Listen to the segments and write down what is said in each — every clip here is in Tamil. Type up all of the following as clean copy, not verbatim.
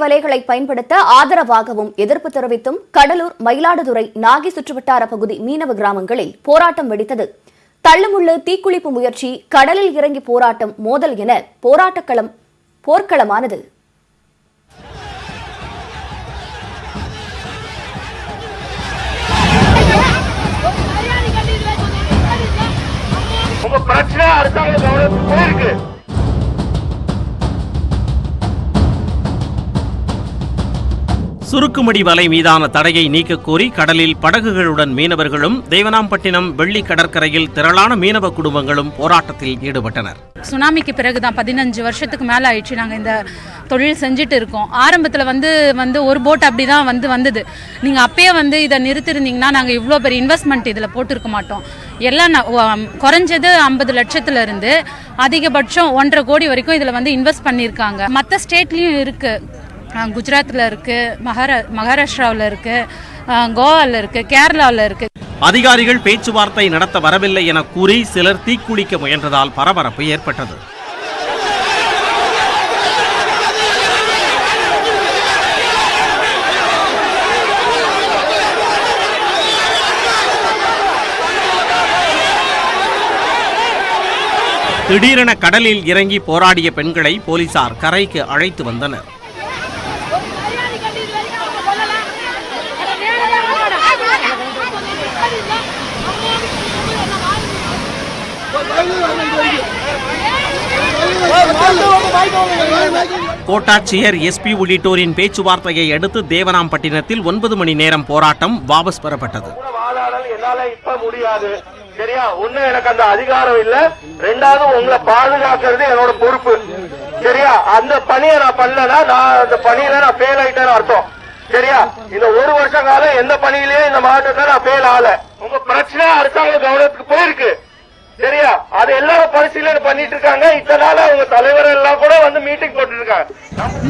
வலைகளை பயன்படுத்த ஆதரவாகவும் எதிர்ப்பு தெரிவித்தும் கடலூர், மயிலாடுதுறை, நாகை சுற்றுவட்டார பகுதி மீனவ கிராமங்களில் போராட்டம் வெடித்தது. தள்ளுமுள்ளு, தீக்குளிப்பு முயற்சி, கடலில் இறங்கி போராட்டம், மோதல் என போர்க்களமானது. சுருக்குமடி வலை மீதான தடையை நீக்கக் கோரி கடலில் படகுகளுடன் மீனவர்களும், தேவனாம்பட்டினம் வெள்ளி கடற்கரையில் திரளான மீனவ குடும்பங்களும் போராட்டத்தில் ஈடுபட்டனர். சுனாமிக்கு பிறகுதான் 15 வருஷத்துக்கு மேலே ஆயிடுச்சு நாங்கள் இந்த தொழில் செஞ்சுட்டு இருக்கோம். ஆரம்பத்தில் வந்து ஒரு போட் அப்படி தான் வந்தது. நீங்கள் அப்பயே இதை நிறுத்திருந்தீங்கன்னா நாங்கள் இவ்வளோ பெரிய இன்வெஸ்ட்மெண்ட் இதில் போட்டிருக்க மாட்டோம். எல்லாம் குறைஞ்சது 50 லட்சத்துல இருந்து அதிகபட்சம் 1.5 கோடி வரைக்கும் இதில் இன்வெஸ்ட் பண்ணியிருக்காங்க. மற்ற ஸ்டேட்லேயும் இருக்குது. குஜராத்தில் இருக்குது, மகாராஷ்டிராவில் இருக்குது, கோவாவில் இருக்குது, கேரளாவில் இருக்குது. அதிகாரிகள் பேச்சுவார்த்தை நடத்த வரவில்லை என கூறி சிலர் தீக்குளிக்க முயன்றதால் பரபரப்பு ஏற்பட்டது. திடீரென கடலில் இறங்கி போராடிய பெண்களை போலீசார் கரைக்கு அழைத்து வந்தனர். கோட்டாட்சியர், எஸ்பி உள்ளிட்டோரின் பேச்சுவார்த்தையை அடுத்து தேவனாம்பட்டினத்தில் 9 மணி நேரம் போராட்டம் வாபஸ் பெறப்பட்டது. சரியா, ஒண்ணு எனக்கு அந்த அதிகாரம் இல்ல, ரெண்டாவது உங்களை பாதுகாக்கிறது என்னோட பொறுப்பு. சரியா, அந்த பணியை நான் பண்ணலன்னா அந்த பணியில நான் ஃபெயில் ஆயிட்டேன்னு அர்த்தம். சரியா, இந்த 1 வருஷ காலம் எந்த பணியிலயும் இந்த மாவட்டத்துல நான் ஃபெயில் ஆகல. உங்க பிரச்சனை அரசாங்க கவனத்துக்கு போயிருக்கு. சரியா, அது எல்லாரும் பரிசீலனை பண்ணிட்டு இருக்காங்க. இதனால உங்க தலைவர் எல்லாம் கூட மீட்டிங் போட்டு இருக்காங்க.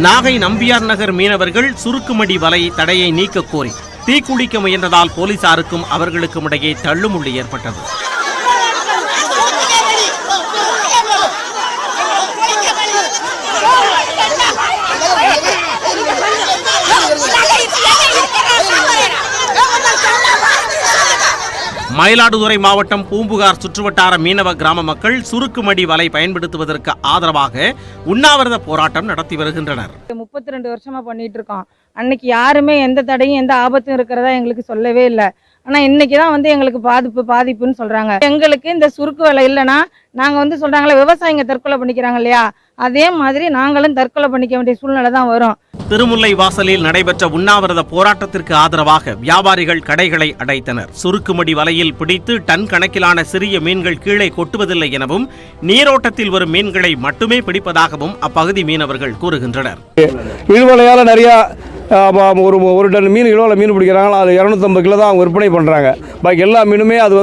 நாகை நம்பியார் நகர் மீனவர்கள் சுருக்குமடி வலை தடையை நீக்க கோரி தீக்குளிக்க முயன்றதால் போலீசாருக்கும் அவர்களுக்கும் இடையே தள்ளுமுள்ளு ஏற்பட்டது. மயிலாடுதுறை மாவட்டம் பூம்புகார் சுற்றுவட்டார மீனவ கிராம மக்கள் சுருக்குமடி வலை பயன்படுத்துவதற்கு ஆதரவாக உண்ணாவிரத போராட்டம் நடத்தி வருகின்றனர். 32 வருஷமா பண்ணிட்டு இருக்கோம். அன்னைக்கு யாருமே எந்த தடையும் எந்த ஆபத்தும் இருக்கிறதா எங்களுக்கு சொல்லவே இல்லை. ஆனா இன்னைக்கு தான் எங்களுக்கு பாதிப்புன்னு சொல்றாங்க. எங்களுக்கு இந்த சுருக்கு வலை இல்லைன்னா நாங்க சொல்றாங்களே விவசாயிங்க தற்கொலை பண்ணிக்கிறாங்க இல்லையா, அதே மாதிரி நாங்களும் தற்கொலை பண்ணிக்க வேண்டிய சூழ்நிலை தான் வரும். திருமுல்லை வாசலில் நடைபெற்ற உண்ணாவிரத போராட்டத்திற்கு ஆதரவாக வியாபாரிகள் கடைகளை அடைத்தனர். சுருக்குமடி வலையில் பிடித்து டன் கணக்கிலான சிறிய மீன்கள் கீழே கொட்டுவதில்லை எனவும், நீரோட்டத்தில் வரும் மீன்களை மட்டுமே பிடிப்பதாகவும் அப்பகுதி மீனவர்கள் கூறுகின்றனர். இழுவலையால் நிறைய ஒரு டன் மீன் இழுவலை மீன் பிடிக்கிறாங்க. அது 250 கிலோ தான் அவங்க விற்பனை பண்ணுறாங்க. பாக்கி எல்லா மீனுமே அது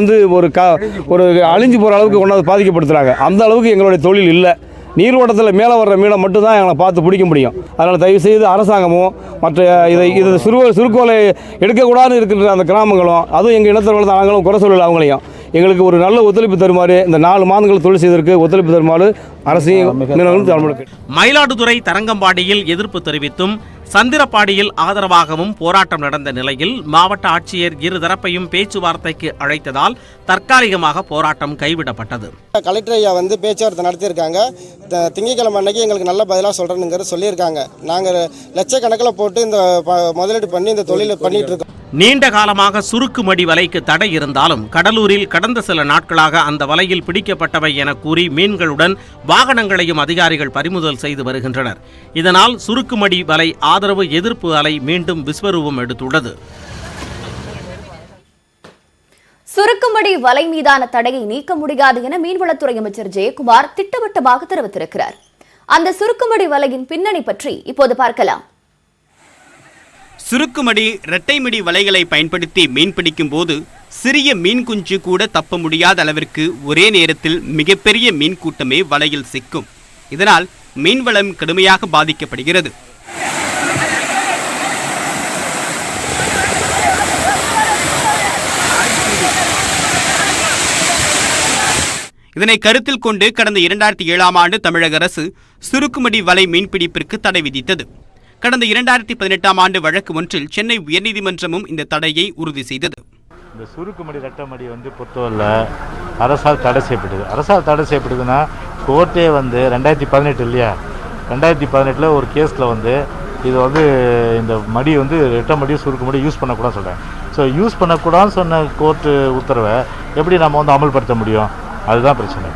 ஒரு அழிஞ்சு போகிற அளவுக்கு கொண்டாந்து பாதிக்கப்படுத்துகிறாங்க. அந்த அளவுக்கு எங்களுடைய தொழில் இல்லை. நீர்வட்டத்தில் மேலே வர்ற மீனை மட்டும்தான் எங்களை பார்த்து பிடிக்க முடியும். அதனால் தயவுசெய்து அரசாங்கமும் மற்ற இதை சுருக்கோலை எடுக்கக்கூடாதுன்னு இருக்கின்ற அந்த கிராமங்களும், அதுவும் எங்கள் இனத்தவர்கள் நாங்களும் குறை சொல்லலை. அவங்களையும் எங்களுக்கு ஒரு நல்ல ஒத்துழைப்பு தருமாறு, இந்த 4 மாதங்கள் தொழில் செய்வதற்கு ஒத்துழைப்பு தருமாறு அரசையும். மயிலாடுதுறை தரங்கம்பாடியில் எதிர்ப்பு தெரிவித்தும், சந்திரப்பாடியில் ஆதரவாகவும் போராட்டம் நடந்த நிலையில் மாவட்ட ஆட்சியர் இருதரப்பையும் பேச்சுவார்த்தைக்கு அழைத்ததால் தற்காலிகமாக போராட்டம் கைவிடப்பட்டது. கலெக்டர் ஐயா பேச்சுவார்த்தை நடத்தியிருக்காங்க. திங்கட்கிழமை அன்னைக்கு எங்களுக்கு நல்ல பதிலாக சொல்றேன்னு சொல்லியிருக்காங்க. நாங்கள் லட்சக்கணக்கில் போட்டு இந்த முதலீடு பண்ணி இந்த தொழிலை பண்ணிட்டு இருக்கோம். நீண்ட காலமாக சுருக்குமடி வலைக்கு தடை இருந்தாலும் கடலூரில் கடந்த சில நாட்களாக அந்த வலையில் பிடிக்கப்பட்டவை என கூறி மீன்களுடன் வாகனங்களையும் அதிகாரிகள் பறிமுதல் செய்து வருகின்றனர். இதனால் சுருக்குமடி வலை ஆதரவு எதிர்ப்பு அலை மீண்டும் விஸ்வரூபம் எடுத்துள்ளது. சுருக்குமடி வலை மீதான தடையை நீக்க முடியாது என மீன்வளத்துறை அமைச்சர் ஜெயக்குமார் திட்டவட்டமாக தெரிவித்திருக்கிறார். அந்த சுருக்குமடி வலையின் பின்னணி பற்றி இப்போது பார்க்கலாம். சுருக்குமடி, இரட்டைமடி வலைகளை பயன்படுத்தி மீன் பிடிக்கும் போது சிறிய மீன் குஞ்சு கூட தப்ப முடியாத அளவிற்கு ஒரே நேரத்தில் மிகப்பெரிய மீன் கூட்டமே வலையில் சிக்கும். இதனால் மீன்வளம் கடுமையாக பாதிக்கப்படுகிறது. இதனை கருத்தில் கொண்டு கடந்த 2007ஆம் ஆண்டு தமிழக அரசு சுருக்குமடி வலை மீன்பிடிப்பிற்கு தடை விதித்தது. கடந்த 2018ஆம் ஆண்டு வழக்கு ஒன்றில் சென்னை உயர்நீதிமன்றமும் இந்த தடையை உறுதி செய்தது. இந்த சுருக்குமடி ரெட்டமடி பொறுத்தவரை அரசால் தடை செய்யப்படுது. அரசால் தடை செய்யப்படுதுன்னா கோர்ட்டே 2018 இல்லையா, 2018 ஒரு கேஸில் இது இந்த மடி ரெட்டமடி சுருக்குமடி யூஸ் பண்ணக்கூடாதுன்னு சொல்கிறேன். ஸோ யூஸ் பண்ணக்கூடாதுன்னு சொன்ன கோர்ட்டு உத்தரவை எப்படி நம்ம அமல்படுத்த முடியும்? அதுதான் பிரச்சனை.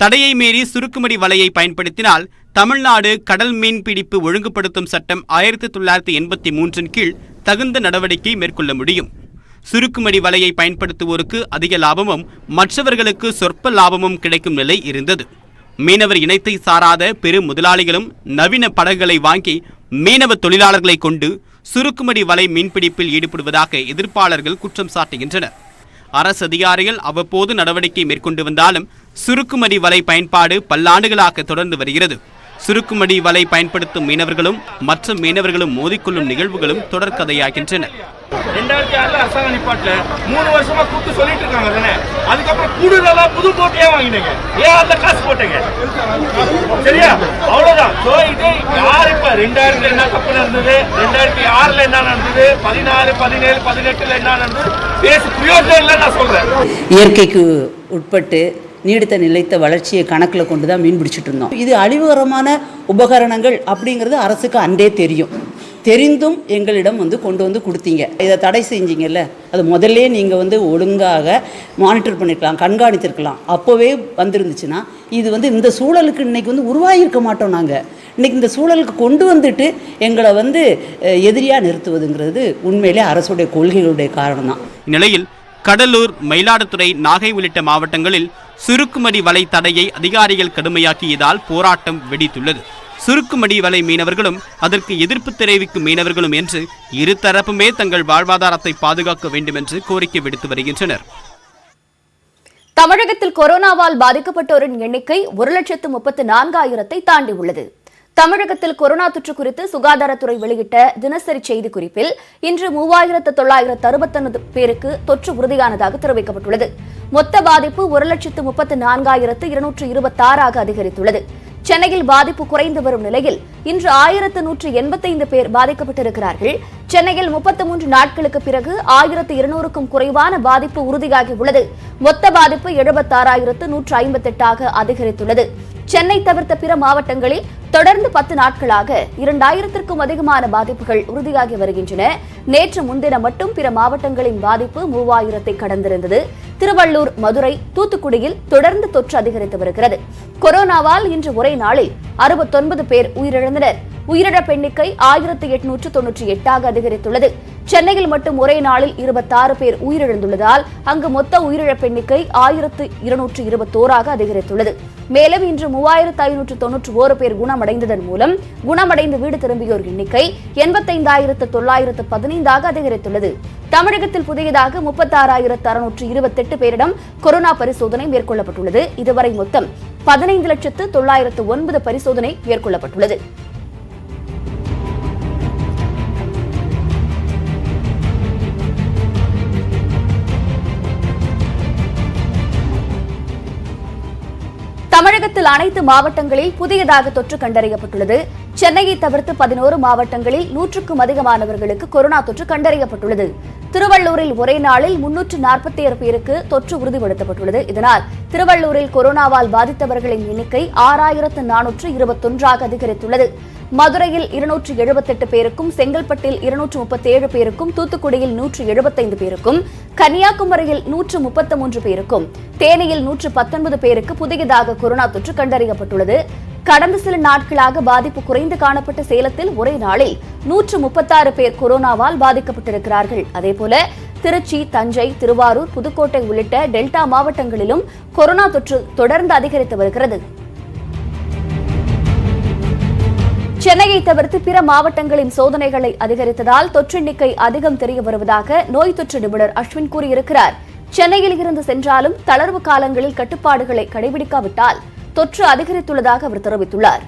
தடையை மீறி சுருக்குமடி வலையை பயன்படுத்தினால் தமிழ்நாடு கடல் மீன் பிடிப்பு ஒழுங்குபடுத்தும் சட்டம் 1983 கீழ் தகுந்த நடவடிக்கை மேற்கொள்ள முடியும். சுருக்குமடி வலையை பயன்படுத்துவோருக்கு அதிக லாபமும் மற்றவர்களுக்கு சொற்ப லாபமும் கிடைக்கும் நிலை இருந்தது. மீனவர் இனத்தை சாராத பெரு முதலாளிகளும் நவீன படகுகளை வாங்கி மீனவ தொழிலாளர்களை கொண்டு சுருக்குமடி வலை மீன்பிடிப்பில் ஈடுபடுவதாக எதிர்ப்பாளர்கள் குற்றம் சாட்டுகின்றனர். அரசு அதிகாரிகள் அவ்வப்போது நடவடிக்கை மேற்கொண்டு வந்தாலும் சுருக்குமடி வலை பயன்பாடு பல்லாண்டுகளாக தொடர்ந்து வருகிறது. சுருக்குமடி வலை பயன்படுத்தும் மீனவர்களும் மற்ற மீனவர்களும் மோதிக்கொள்ளும் நிகழ்வுகளும் தொடர்கதையாகின்றன. 2006 அரசாங்கம் நிப்பாட்டல 3 வருஷமா கூட்டு சொல்லிட்டு இருக்காங்க தானே. அதுக்கப்புறம் கூடுதலா புது போட்டியா வாங்கினீங்க, ஏன் அந்த காசு போட்டீங்க? சரியா, அவ்வளவுதான். இது யார் இப்ப 2000 என்ன தப்பு நடந்தது, 2006 என்ன நடந்தது, 14, 17, 18 என்ன நடந்தது பேசி பிரயோஜனம் இல்லை நான் சொல்றேன். இயற்கைக்கு உட்பட்டு நீடித்த நிலைத்த வளர்ச்சியை கணக்கில் கொண்டு தான் மீன் பிடிச்சிட்டு இருந்தோம். இது அழிவுகரமான உபகரணங்கள் அப்படிங்கிறது அரசுக்கு அன்றே தெரிந்தும் எங்களிடம் கொண்டு கொடுத்தீங்க. இதை தடை செஞ்சீங்கல்ல, அது முதல்ல நீங்கள் ஒழுங்காக மானிட்டர் பண்ணிருக்கலாம், கண்காணித்திருக்கலாம். அப்போவே வந்திருந்துச்சுன்னா இது இந்த சூழலுக்கு இன்னைக்கு உருவாகியிருக்க மாட்டோம். நாங்கள் இன்னைக்கு இந்த சூழலுக்கு கொண்டு வந்துட்டு எங்களை எதிரியாக நிறுத்துவதுங்கிறது உண்மையிலே அரசுடைய கொள்கைகளுடைய காரணம் தான். இந்நிலையில் கடலூர், மயிலாடுதுறை, நாகை உள்ளிட்ட மாவட்டங்களில் சுருக்குமடி வலை தடையை அதிகாரிகள் கடுமையாக்கியதால் போராட்டம் வெடித்துள்ளது. சுருக்குமடி வலை மீனவர்களும் அதற்கு எதிர்ப்பு தெரிவிக்கும் மீனவர்களும் என்று இருதரப்புமே தங்கள் வாழ்வாதாரத்தை பாதுகாக்க வேண்டும் என்று கோரிக்கை விடுத்து வருகின்றனர். தமிழகத்தில் கொரோனாவால் பாதிக்கப்பட்டோரின் எண்ணிக்கை 1,34,000 தாண்டி உள்ளது. தமிழகத்தில் கொரோனா தொற்று குறித்து சுகாதாரத்துறை வெளியிட்ட தினசரி செய்திக்குறிப்பில் இன்று 3,969 பேருக்கு தொற்று உறுதியானதாக தெரிவிக்கப்பட்டுள்ளது. மொத்த பாதிப்பு 1,34,226 அதிகரித்துள்ளது. சென்னையில் பாதிப்பு குறைந்து வரும் நிலையில் இன்று 1,185 பேர் பாதிக்கப்பட்டிருக்கிறார்கள். சென்னையில் 33 நாட்களுக்கு பிறகு 1,200க்கும் குறைவான பாதிப்பு உறுதியாகி உள்ளது. மொத்த பாதிப்பு 76,158 அதிகரித்துள்ளது. சென்னை தவிர்த்த பிற மாவட்டங்களில் தொடர்ந்து 10 நாட்களாக 2,000க்கும் அதிகமான பாதிப்புகள் உறுதியாகி வருகின்றன. நேற்று முன்தினம் மட்டும் பிற மாவட்டங்களின் பாதிப்பு 3,000 கடந்திருந்தது. திருவள்ளூர், மதுரை, தூத்துக்குடியில் தொடர்ந்து தொற்று அதிகரித்து வருகிறது. கொரோனாவால் இன்று ஒரே நாளில் 69 பேர் உயிரிழந்தனர். உயிரிழப்பு எண்ணிக்கை 1,898 அதிகரித்துள்ளது. சென்னையில் மட்டும் ஒரே நாளில் 26 பேர் உயிரிழந்துள்ளதால் அங்கு மொத்த உயிரிழப்பு எண்ணிக்கை 1,221 அதிகரித்துள்ளது. மேலும் இன்று 3,591 பேர் குணமடைந்ததன் மூலம் குணமடைந்து வீடு திரும்பியோர் எண்ணிக்கை 85,915 அதிகரித்துள்ளது. தமிழகத்தில் புதியதாக 36,628 பேரிடம் கொரோனா பரிசோதனை மேற்கொள்ளப்பட்டுள்ளது. இதுவரை மொத்தம் 15,09,009 பரிசோதனை மேற்கொள்ளப்பட்டுள்ளது. தமிழகத்தில் அனைத்து மாவட்டங்களில் புதியதாக தொற்று கண்டறியப்பட்டுள்ளது. சென்னையை தவிர்த்து 11 மாவட்டங்களில் 100க்கும் அதிகமானவர்களுக்கு கொரோனா தொற்று கண்டறியப்பட்டுள்ளது. திருவள்ளூரில் ஒரே நாளில் 347 பேருக்கு தொற்று உறுதிப்படுத்தப்பட்டுள்ளது. இதனால் திருவள்ளூரில் கொரோனாவால் பாதித்தவர்களின் எண்ணிக்கை 6,421 அதிகரித்துள்ளது. மதுரையில் 278 பேருக்கும், செங்கல்பட்டில் 237 பேருக்கும், தூத்துக்குடியில் 175 பேருக்கும், கன்னியாகுமரியில் 133 பேருக்கும், தேனியில் 119 பேருக்கு புதியதாக கொரோனா தொற்று கண்டறியப்பட்டுள்ளது. கடந்த சில நாட்களாக பாதிப்பு குறைந்து காணப்பட்ட சேலத்தில் ஒரே நாளில் 136 பேர் கொரோனாவால் பாதிக்கப்பட்டிருக்கிறார்கள். அதேபோல திருச்சி, தஞ்சை, திருவாரூர், புதுக்கோட்டை உள்ளிட்ட டெல்டா மாவட்டங்களிலும் கொரோனா தொற்று தொடர்ந்து அதிகரித்து வருகிறது. சென்னையை தவிர்த்து பிற மாவட்டங்களின் சோதனைகளை அதிகரித்ததால் தொற்று எண்ணிக்கை அதிகம் தெரிய வருவதாக நோய் தொற்று நிபுணர் அஸ்வின் கூறியிருக்கிறார். சென்னையில் இருந்து சென்றாலும் தளர்வு காலங்களில் கட்டுப்பாடுகளை கடைபிடிக்காவிட்டால் தொற்று அதிகரித்துள்ளதாக அவர் தெரிவித்துள்ளார்.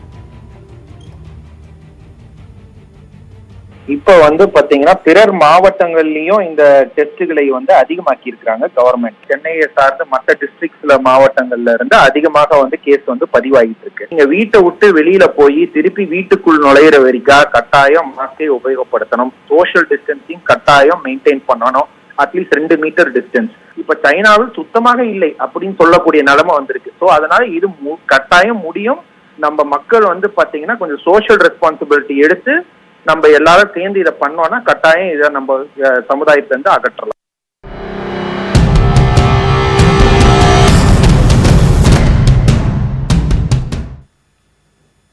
இப்ப பாத்தீங்கன்னா பிறர் மாவட்டங்கள்லயும் இந்த டெஸ்டுகளை அதிகமாக்கி இருக்காங்க கவர்மெண்ட். சென்னையை சார்ந்த மற்ற டிஸ்ட்ரிக்ட்ஸ்ல மாவட்டங்கள்ல இருந்து அதிகமாக கேஸ் பதிவாகிட்டு இருக்கு. நீங்க வீட்டை விட்டு வெளியில போய் திருப்பி வீட்டுக்குள் நுழையிற வரைக்கும் கட்டாயம் மாஸ்கை உபயோகப்படுத்தணும். சோஷியல் டிஸ்டன்சிங் கட்டாயம் மெயின்டைன் பண்ணணும். At least 2 metre distance. இப்ப சைனாவில் சுத்தமாக இல்லை அப்படின்னு சொல்லக்கூடிய நிலைமை வந்திருக்கு. சோ அதனால இது கட்டாயம் முடியும். நம்ம மக்கள் பாத்தீங்கன்னா கொஞ்சம் சோஷியல் ரெஸ்பான்சிபிலிட்டி எடுத்து நம்ம எல்லாரும் சேர்ந்து இதை பண்ணோம்னா கட்டாயம் இதை நம்ம சமுதாயத்திலிருந்து அகற்றலாம்.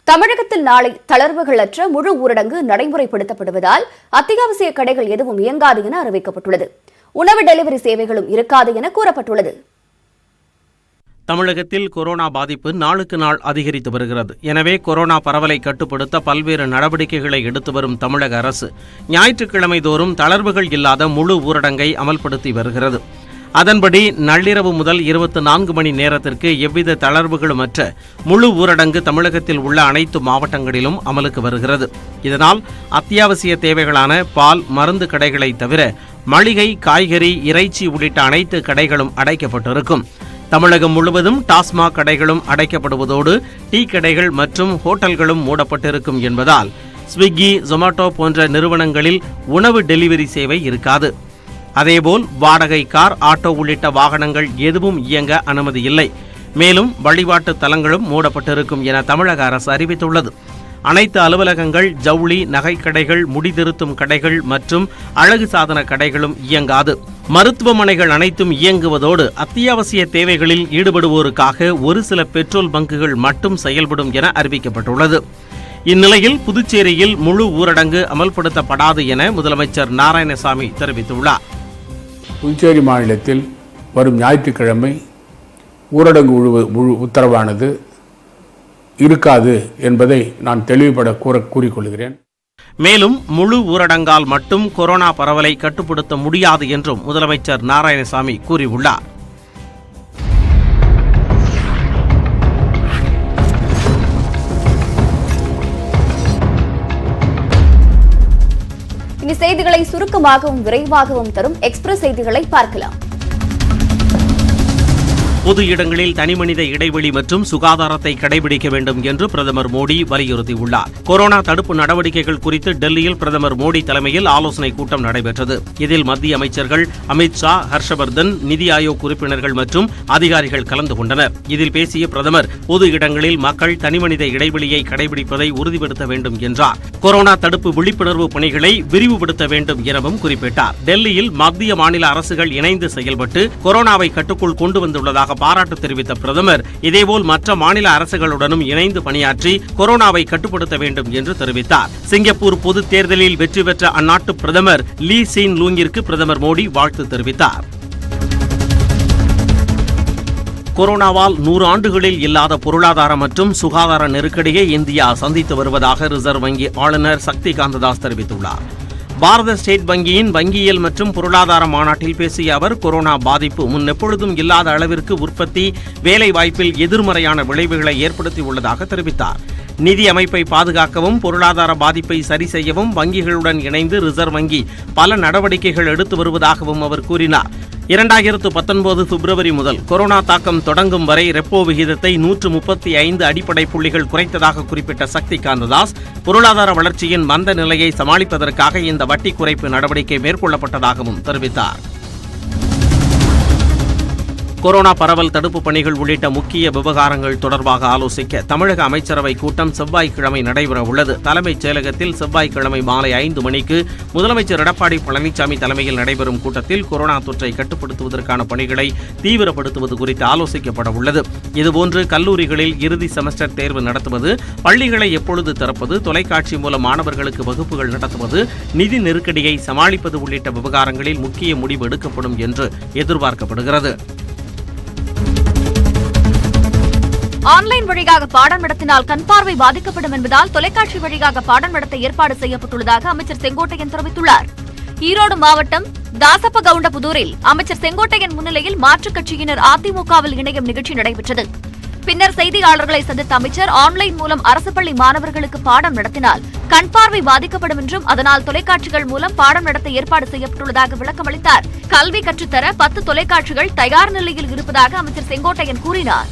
தமிழகத்தில் நாளை தளர்வுகளற்ற முழு ஊரடங்கு நடைமுறைப்படுத்தப்படுவதால் அத்தியாவசிய கடைகள் எதுவும் இயங்காது என அறிவிக்கப்பட்டுள்ளது. உணவு டெலிவரி சேவைகளும் இருக்காது என கூறப்பட்டுள்ளது. தமிழகத்தில் கொரோனா பாதிப்பு நாளுக்கு நாள் அதிகரித்து வருகிறது. எனவே கொரோனா பரவலை கட்டுப்படுத்த பல்வேறு நடவடிக்கைகளை எடுத்து வரும் தமிழக அரசு ஞாயிற்றுக்கிழமை தோறும் தளர்வுகள் இல்லாத முழு ஊரடங்கை அமல்படுத்தி வருகிறது. அதன்படி நள்ளிரவு முதல் 24 மணி நேரத்திற்கு எவ்வித தளர்வுகளுமற்ற முழு ஊரடங்கு தமிழகத்தில் உள்ள அனைத்து மாவட்டங்களிலும் அமலுக்கு வருகிறது. இதனால் அத்தியாவசிய தேவைகளான பால், மருந்து கடைகளை தவிர மளிகை, காய்கறி, இறைச்சி உள்ளிட்ட அனைத்து கடைகளும் அடைக்கப்பட்டிருக்கும். தமிழகம் முழுவதும் டாஸ்மாக் கடைகளும் அடைக்கப்படுவதோடு டீ கடைகள் மற்றும் ஹோட்டல்களும் மூடப்பட்டிருக்கும் என்பதால் ஸ்விக்கி, ஜொமேட்டோ போன்ற நிறுவனங்களில் உணவு டெலிவரி சேவை இருக்காது. அதேபோல் வாடகை கார், ஆட்டோ உள்ளிட்ட வாகனங்கள் எதுவும் இயங்க அனுமதி இல்லை. மேலும் வழிபாட்டு தலங்களும் மூடப்பட்டிருக்கும் என தமிழக அரசு அறிவித்துள்ளது. அனைத்து அலுவலகங்கள், ஜவுளி, நகைக்கடைகள், முடிதிருத்தும் கடைகள் மற்றும் அழகு சாதன கடைகளும் இயங்காது. மருத்துவமனைகள் அனைத்தும் இயங்குவதோடு அத்தியாவசிய தேவைகளில் ஈடுபடுவோருக்காக ஒரு சில பெட்ரோல் பங்குகள் மட்டும் செயல்படும் என அறிவிக்கப்பட்டுள்ளது. இந்நிலையில் புதுச்சேரியில் முழு ஊரடங்கு அமல்படுத்தப்படாது என முதலமைச்சர் நாராயணசாமி தெரிவித்துள்ளார். புதுச்சேரி மாநிலத்தில் வரும் ஞாயிற்றுக்கிழமை ஊரடங்கு முழு உத்தரவானது இருக்காது என்பதை நான் தெளிவுபட கூறிக்கொள்கிறேன். மேலும் முழு ஊரடங்கால் மட்டும் கொரோனா பரவலை கட்டுப்படுத்த முடியாது என்றும் முதலமைச்சர் நாராயணசாமி கூறியுள்ளார். இனி செய்திகளை சுருக்கமாகவும் விரைவாகவும் தரும் எக்ஸ்பிரஸ் செய்திகளை பார்க்கலாம். பொது இடங்களில் தனிமனித இடைவெளி மற்றும் சுகாதாரத்தை கடைபிடிக்க வேண்டும் என்று பிரதமர் மோடி வலியுறுத்தியுள்ளார். கொரோனா தடுப்பு நடவடிக்கைகள் குறித்து டெல்லியில் பிரதமர் மோடி தலைமையில் ஆலோசனைக் கூட்டம் நடைபெற்றது. இதில் மத்திய அமைச்சர்கள் அமித் ஷா, ஹர்ஷவர்தன், நிதி ஆயோக் உறுப்பினர்கள் மற்றும் அதிகாரிகள் கலந்து கொண்டனர். இதில் பேசிய பிரதமர் பொது இடங்களில் மக்கள் தனிமனித இடைவெளியை கடைபிடிப்பதை உறுதிப்படுத்த வேண்டும் என்றார். கொரோனா தடுப்பு விழிப்புணர்வு பணிகளை விரிவுபடுத்த வேண்டும் எனவும் குறிப்பிட்டார். டெல்லியில் மத்திய மாநில அரசுகள் இணைந்து செயல்பட்டு கொரோனாவை கட்டுக்குள் கொண்டு வந்துள்ளதாக பாராட்டு தெரிவித்த பிரதமர் இதேபோல் மற்ற மாநில அரசுகளுடனும் இணைந்து பணியாற்றி கொரோனாவை கட்டுப்படுத்த வேண்டும் என்று தெரிவித்தார். சிங்கப்பூர் பொதுத் தேர்தலில் வெற்றி பெற்ற அந்நாட்டு பிரதமர் லீ சீன் லூங்கிற்கு பிரதமர் மோடி வாழ்த்து தெரிவித்தார். கொரோனாவால் 100 ஆண்டுகளில் இல்லாத பொருளாதார மற்றும் சுகாதார நெருக்கடியை இந்தியா சந்தித்து வருவதாக ரிசர்வ் வங்கி ஆளுநர் சக்தி காந்ததாஸ் தெரிவித்துள்ளார். பாரத ஸ்டேட் வங்கியின் வங்கியியல் மற்றும் பொருளாதார மாநாட்டில் பேசிய அவர் கொரோனா பாதிப்பு முன்னெப்பொழுதும் இல்லாத அளவிற்கு உற்பத்தி, வேலை வாய்ப்பில் எதிர்மறையான விளைவுகளை ஏற்படுத்தியுள்ளதாக தெரிவித்தார். நிதி அமைப்பை பாதுகாக்கவும் பொருளாதார பாதிப்பை சரி செய்யவும் வங்கிகளுடன் இணைந்து ரிசர்வ் வங்கி பல நடவடிக்கைகள் எடுத்து வருவதாகவும் அவர் கூறினார். 2019 பிப்ரவரி முதல் கொரோனா தாக்கம் தொடங்கும் வரை ரெப்போ விகிதத்தை 135 அடிப்படை புள்ளிகள் குறைத்ததாக குறிப்பிட்ட சக்தி காந்ததாஸ் பொருளாதார வளர்ச்சியின் மந்த நிலையை சமாளிப்பதற்காக இந்த வட்டி குறைப்பு நடவடிக்கை மேற்கொள்ளப்பட்டதாகவும் தெரிவித்தார். கொரோனா பரவல் தடுப்பு பணிகள் உள்ளிட்ட முக்கிய விவகாரங்கள் தொடர்பாக ஆலோசிக்க தமிழக அமைச்சரவை கூட்டம் செவ்வாய்க்கிழமை நடைபெற உள்ளது. தலைமைச் செயலகத்தில் செவ்வாய்க்கிழமை மாலை 5 மணிக்கு முதலமைச்சர் எடப்பாடி பழனிசாமி தலைமையில் நடைபெறும் கூட்டத்தில் கொரோனா தொற்றை கட்டுப்படுத்துவதற்கான பணிகளை தீவிரப்படுத்துவது குறித்து ஆலோசிக்கப்பட உள்ளது. இதுபோன்று கல்லூரிகளில் இறுதி செமஸ்டர் தேர்வு நடத்துவது, பள்ளிகளை எப்பொழுது திறப்பது, தொலைக்காட்சி மூலம் மாணவர்களுக்கு வகுப்புகள் நடத்துவது, நிதி நெருக்கடியை சமாளிப்பது உள்ளிட்ட விவகாரங்களில் முக்கிய முடிவு எடுக்கப்படும் என்று எதிர்பார்க்கப்படுகிறது. ஆன்லைன் வழியாக பாடம் நடத்தினால் கண் பார்வை பாதிக்கப்படும் என்பதால் தொலைக்காட்சி வழியாக பாடம் நடத்த ஏற்பாடு செய்யப்பட்டுள்ளதாக அமைச்சர் செங்கோட்டையன் தெரிவித்துள்ளார். ஈரோடு மாவட்டம் தாசப்பகவுண்டபுதூரில் அமைச்சர் செங்கோட்டையன் முன்னிலையில் மாற்றுக் கட்சியினர் அதிமுகவில் இணையும் நிகழ்ச்சி நடைபெற்றது. பின்னர் செய்தியாளர்களை சந்தித்த அமைச்சர் ஆன்லைன் மூலம் அரசு பள்ளி மாணவர்களுக்கு பாடம் நடத்தினால் கண் பார்வை பாதிக்கப்படும் என்றும் அதனால் தொலைக்காட்சிகள் மூலம் பாடம் நடத்த ஏற்பாடு செய்யப்பட்டுள்ளதாக விளக்கம் அளித்தார். கல்வி கற்றுத்தர 10 தொலைக்காட்சிகள் தயார் நிலையில் இருப்பதாக அமைச்சர் செங்கோட்டையன் கூறினார்.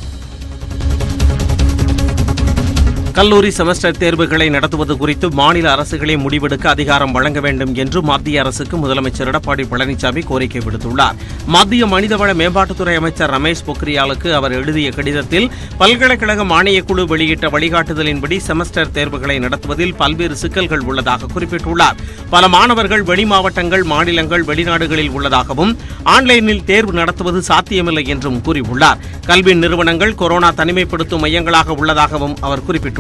கல்லூரி செமஸ்டர் தேர்வுகளை நடத்துவது குறித்து மாநில அரசுகளே முடிவெடுக்க அதிகாரம் வழங்க வேண்டும் என்று மத்திய அரசுக்கு முதலமைச்சர் எடப்பாடி பழனிசாமி கோரிக்கை விடுத்துள்ளார். மத்திய மனிதவள மேம்பாட்டுத்துறை அமைச்சர் ரமேஷ் பொக்ரியாலுக்கு அவர் எழுதிய கடிதத்தில் பல்கலைக்கழக மானியக்குழு வெளியிட்ட வழிகாட்டுதலின்படி செமஸ்டர் தேர்வுகளை நடத்துவதில் பல்வேறு சிக்கல்கள் உள்ளதாக குறிப்பிட்டுள்ளார். பல மாணவர்கள் வெளி மாவட்டங்கள், மாநிலங்கள், வெளிநாடுகளில் உள்ளதாகவும் ஆன்லைனில் தேர்வு நடத்துவது சாத்தியமில்லை என்றும் கூறியுள்ளார். கல்வி நிறுவனங்கள் கொரோனா தனிமைப்படுத்தும் மையங்களாக உள்ளதாகவும் அவர் குறிப்பிட்டுள்ளார்.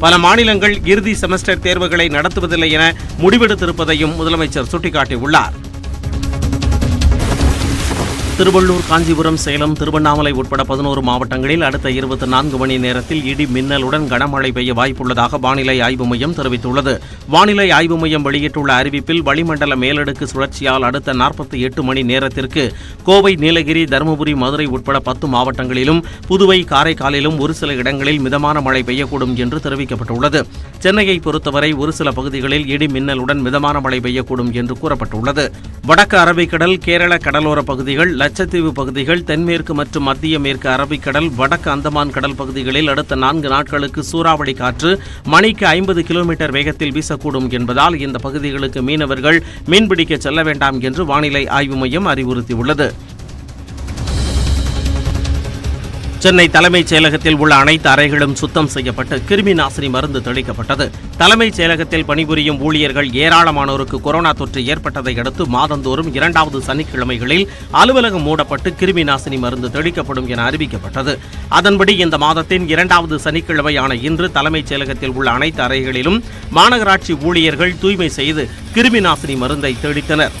பல மாநிலங்கள் இறுதி செமஸ்டர் தேர்வுகளை நடத்துவதில்லை என முடிவெடுத்திருப்பதையும் முதலமைச்சர் சுட்டிக்காட்டியுள்ளார். திருவள்ளூர், காஞ்சிபுரம், சேலம், திருவண்ணாமலை உட்பட 11 மாவட்டங்களில் அடுத்த 24 மணி நேரத்தில் இடி மின்னலுடன் கனமழை பெய்ய வாய்ப்புள்ளதாக வானிலை ஆய்வு மையம் தெரிவித்துள்ளது. வானிலை ஆய்வு மையம் வெளியிட்டுள்ள அறிவிப்பில் வளிமண்டல மேலடுக்கு சுழற்சியால் அடுத்த 48 மணி நேரத்திற்கு கோவை, நீலகிரி, தருமபுரி, மதுரை உட்பட 10 மாவட்டங்களிலும் புதுவை, காரைக்காலிலும் ஒரு சில இடங்களில் மிதமான மழை பெய்யக்கூடும் என்று தெரிவிக்கப்பட்டுள்ளது. சென்னையை பொறுத்தவரை ஒரு சில பகுதிகளில் இடி மின்னலுடன் மிதமான மழை பெய்யக்கூடும் என்று கூறப்பட்டுள்ளது. வடக்கு அரபிக்கடல், கேரள கடலோர பகுதிகள், லட்சத்தீவு பகுதிகள், தென்மேற்கு மற்றும் மத்திய மேற்கு அரபிக்கடல், வடக்கு அந்தமான் கடல் பகுதிகளில் அடுத்த 4 நாட்களுக்கு சூறாவளி காற்று மணிக்கு 50 கிலோமீட்டர் வேகத்தில் வீசக்கூடும் என்பதால் இந்த பகுதிகளுக்கு மீனவர்கள் மீன்பிடிக்க செல்ல வேண்டாம் என்று வானிலை ஆய்வு மையம் அறிவுறுத்தியுள்ளது. சென்னை தலைமைச் செயலகத்தில் உள்ள அனைத்து அறைகளும் சுத்தம் செய்யப்பட்டு கிருமி நாசினி மருந்து தெளிக்கப்பட்டது. தலைமைச் செயலகத்தில் பணிபுரியும் ஊழியர்கள் ஏராளமானோருக்கு கொரோனா தொற்று ஏற்பட்டதை அடுத்து மாதந்தோறும் 2வது சனிக்கிழமைகளில் அலுவலகம் மூடப்பட்டு கிருமி நாசினி மருந்து தெளிக்கப்படும் என அறிவிக்கப்பட்டது. அதன்படி இந்த மாதத்தின் 2வது சனிக்கிழமையான இன்று தலைமைச் செயலகத்தில் உள்ள அனைத்து அறைகளிலும் மாநகராட்சி ஊழியர்கள் தூய்மை செய்து கிருமி நாசினி மருந்தை தெளித்தனர்.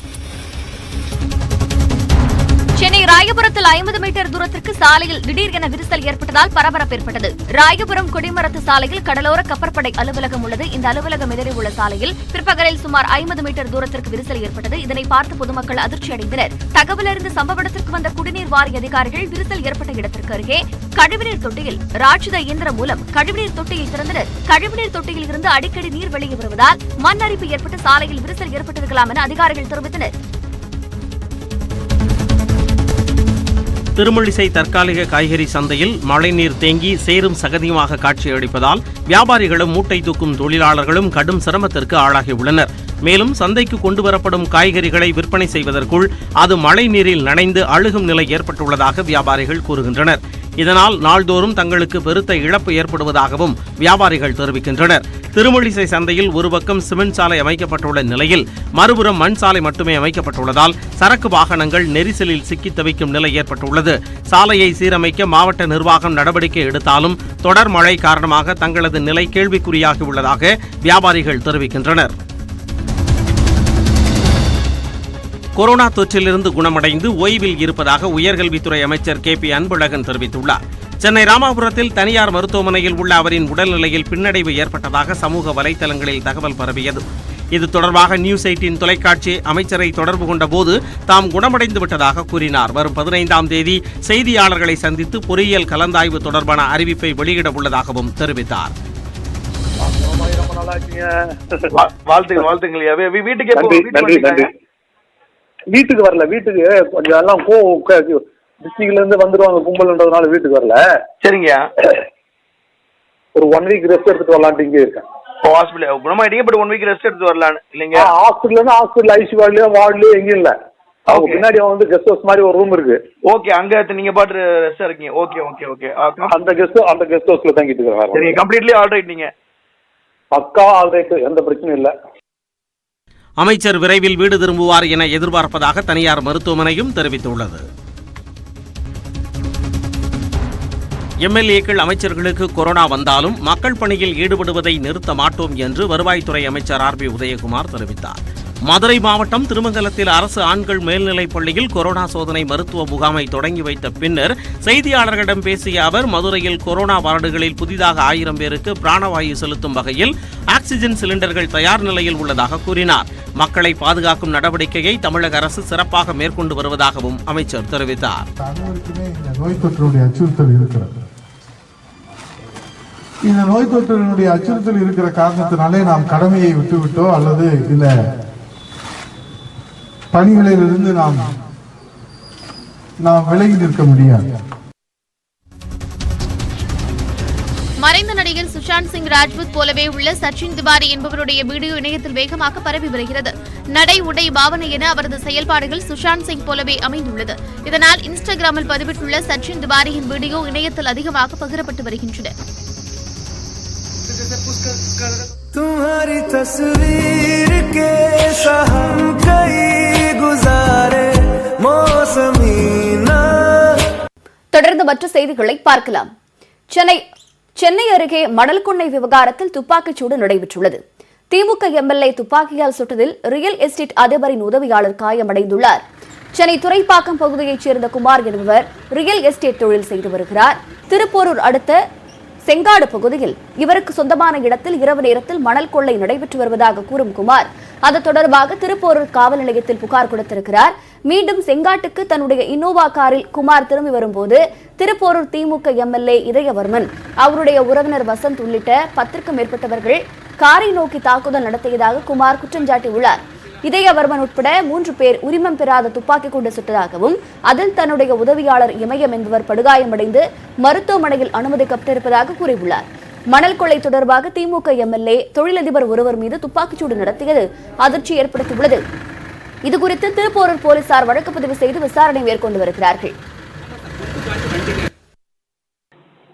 சென்னை ராயபுரத்தில் 50 மீட்டர் தூரத்திற்கு சாலையில் திடீர் என விரிசல் ஏற்பட்டதால் பரபரப்பு ஏற்பட்டது. ராயபுரம் கொடிமரத்து சாலையில் கடலோர கப்பற்படை அலுவலகம் உள்ளது. இந்த அலுவலகம் எதிரே உள்ள சாலையில் பிற்பகலில் சுமார் 50 மீட்டர் தூரத்திற்கு விரிசல் ஏற்பட்டது. இதனை பார்த்து பொதுமக்கள் அதிர்ச்சி அடைந்தனர். தகவல் அறிந்து சம்பவ இடத்திற்கு வந்த குடிநீர் வாரிய அதிகாரிகள் விரிசல் ஏற்பட்ட இடத்திற்கு அருகே கழிவுநீர் தொட்டியில் ராட்சத இயந்திரம் மூலம் கழிவுநீர் தொட்டியில் திறந்தனர். கழிவுநீர் தொட்டியில் இருந்து அடிக்கடி நீர் வெளியே வருவதால் மண் அரிப்பு ஏற்பட்டு சாலையில் விரிசல் ஏற்பட்டிருக்கலாம் என அதிகாரிகள் தெரிவித்தனர். திருமழிசை தற்காலிக காய்கறி சந்தையில் மழைநீர் தேங்கி சேரும் சகதியுமாக காட்சியளிப்பதால் வியாபாரிகளும் மூட்டை தூக்கும் தொழிலாளர்களும் கடும் சிரமத்திற்கு ஆளாகியுள்ளனர். மேலும் சந்தைக்கு கொண்டுவரப்படும் காய்கறிகளை விற்பனை செய்வதற்குள் அது மழை நீரில் நனைந்து அழுகும் நிலை ஏற்பட்டுள்ளதாக வியாபாரிகள் கூறுகின்றனர். இதனால் நாள்தோறும் தங்களுக்கு பெருத்த இழப்பு ஏற்படுவதாகவும் வியாபாரிகள் தெரிவிக்கின்றனர். திருமழிசை சந்தையில் ஒரு பக்கம் சிமெண்ட் சாலை அமைக்கப்பட்டுள்ள நிலையில் மறுபுறம் மண் சாலை மட்டுமே அமைக்கப்பட்டுள்ளதால் சரக்கு வாகனங்கள் நெரிசலில் சிக்கித் தவிக்கும் நிலை ஏற்பட்டுள்ளது. சாலையை சீரமைக்க மாவட்ட நிர்வாகம் நடவடிக்கை எடுத்தாலும் தொடர் மழை காரணமாக தங்களது நிலை கேள்விக்குறியாகியுள்ளதாக வியாபாரிகள் தெரிவிக்கின்றனர். கொரோனா தொற்றிலிருந்து குணமடைந்து ஓய்வில் இருப்பதாக உயர்கல்வித்துறை அமைச்சர் KP அன்பழகன் தெரிவித்துள்ளார். சென்னை ராமாபுரத்தில் தனியார் மருத்துவமனையில் உள்ள அவரின் உடல்நிலையில் பின்னடைவு ஏற்பட்டதாக சமூக வலைதளங்களில் தகவல் பரவியது. இது தொடர்பாக நியூஸ் 18 தொலைக்காட்சி அமைச்சரை தொடர்பு கொண்ட போது தாம் குணமடைந்து விட்டதாக கூறினார். வரும் 15ஆம் தேதி செய்தியாளர்களை சந்தித்து பொறியியல் கலந்தாய்வு தொடர்பான அறிவிப்பை வெளியிட உள்ளதாகவும் தெரிவித்தார். வீட்டுக்கு வரல, வீட்டுக்கு கொஞ்சம் எல்லாம் டிஸ்ட்ரிக்ட்ல இருந்து வந்துருவாங்க கும்பல்ன்றதுனால வீட்டுக்கு வரல. சரிங்க, ஒரு 1 வீக் ரெஸ்ட் எடுத்துட்டு வரலான்ட்டு இங்கே இருக்கேன். ஹாஸ்பிட்டல் குணமாயிட்டீங்க, பட் 1 வீக் ரெஸ்ட் எடுத்து வரலான்னு இல்லைங்க. ஹாஸ்பிட்டல் ஐசி வார்டுலயோ எங்கேயும் இல்ல. அவங்க பின்னாடி வந்து கெஸ்ட் ஹவுஸ் மாதிரி ஒரு ரூம் இருக்கு. ஓகே, அங்க நீங்க பாட்டு ரெஸ்ட் இருக்கீங்க. ஓகே ஓகே ஓகே, அந்த கெஸ்ட் ஹவுஸ்ல தங்கிட்டு இருக்காங்க. சரி, கம்ப்ளீட்லி ஆல்ரைட், நீங்க பக்கா ஆல்ரைட், எந்த பிரச்சனையும் இல்ல. அமைச்சர் விரைவில் வீடு திரும்புவார் என எதிர்பார்ப்பதாக தனியார் மருத்துவமனையும் தெரிவித்துள்ளது. MLAக்கள் அமைச்சர்களுக்கு கொரோனா வந்தாலும் மக்கள் பணியில் ஈடுபடுவதை நிறுத்த மாட்டோம் என்று வருவாய்த்துறை அமைச்சர் RB உதயகுமார் தெரிவித்தார். மதுரை மாவட்டம் திருமங்கலத்தில் அரசு ஆண்கள் மேல்நிலைப் பள்ளியில் கொரோனா சோதனை மருத்துவ முகாமை தொடங்கி வைத்த பின்னர் செய்தியாளர்களிடம் பேசிய அவர், மதுரையில் கொரோனா வார்டுகளில் புதிதாக 1000 பேருக்கு பிராணவாயு செலுத்தும் வகையில் ஆக்சிஜன் சிலிண்டர்கள் தயார் நிலையில் உள்ளதாக கூறினார். மக்களை பாதுகாக்கும் நடவடிக்கையை தமிழக அரசு சிறப்பாக மேற்கொண்டு வருவதாகவும் அமைச்சர் தெரிவித்தார். இந்த நோய் தொற்றினுடைய அச்சுறுத்தல் இருக்கிற காரணத்தினாலே நாம் கடமையை விட்டுவிட்டோ அல்லது இந்த பணிகளிலிருந்து நாம் விலகி நிற்க முடியாது. மறைந்த நடிகர் சுஷாந்த் சிங் ராஜ்புத் போலவே உள்ள சச்சின் திவாரி என்பவருடைய வீடியோ இணையத்தில் வேகமாக பரவி வருகிறது. நடை உடை பாவனை என அவரது செயல்பாடுகள் சுஷாந்த் சிங் போலவே அமைந்துள்ளது. இதனால் இன்ஸ்டாகிராமில் பதிவிட்டுள்ள சச்சின் திவாரியின் வீடியோ இணையத்தில் அதிகமாக பகிரப்பட்டு வருகின்றன. தொடர்ந்து மற்ற செய்திகளை பார்க்கலாம். சென்னை அருகே மணல்கொள்ளை விவகாரத்தில் துப்பாக்கிச்சூடு நடைபெற்றுள்ளது. திமுக எம்எல்ஏ துப்பாக்கியால் சுட்டதில் ரியல் எஸ்டேட் அதிபரின் உதவியாளர் காயமடைந்துள்ளார். சென்னை துறைப்பாக்கம் பகுதியைச் சேர்ந்த குமார் என்பவர் ரியல் எஸ்டேட் தொழில் செய்து வருகிறார். திருப்போரூர் அடுத்த செங்காடு பகுதியில் இவருக்கு சொந்தமான இடத்தில் இரவு நேரத்தில் மணல் கொள்ளை நடைபெற்று வருவதாக கூறும் குமார் அது தொடர்பாக திருப்போரூர் காவல் நிலையத்தில் புகார் கொடுத்திருக்கிறார். மீண்டும் செங்காட்டுக்கு தன்னுடைய இன்னோவா காரில் குமார் திரும்பி வரும்போது திருப்போரூர் திமுக எம்எல்ஏ இதயவர்மன், அவருடைய உறவினர் வசந்த் உள்ளிட்ட 10க்கும் மேற்பட்டவர்கள் காரை நோக்கி தாக்குதல் நடத்தியதாக குமார் குற்றம் சாட்டியுள்ளார். இதயவர்மன் உட்பட 3 பேர் உரிமம் பெறாத துப்பாக்கி கொண்டு சுட்டதாகவும் அதில் தன்னுடைய உதவியாளர் இமயம் என்பவர் படுகாயமடைந்து மருத்துவமனையில் அனுமதிக்கப்பட்டிருப்பதாக கூறியுள்ளார். மணல் கொள்ளை தொடர்பாக திமுக எம்எல்ஏ தொழிலதிபர் ஒருவர் மீது துப்பாக்கிச்சூடு நடத்தியது அதிர்ச்சி ஏற்படுத்தியுள்ளது. இதுகுறித்து திருப்போரூர் போலீசார் வழக்கு பதிவு செய்து விசாரணை மேற்கொண்டு வருகிறார்கள்.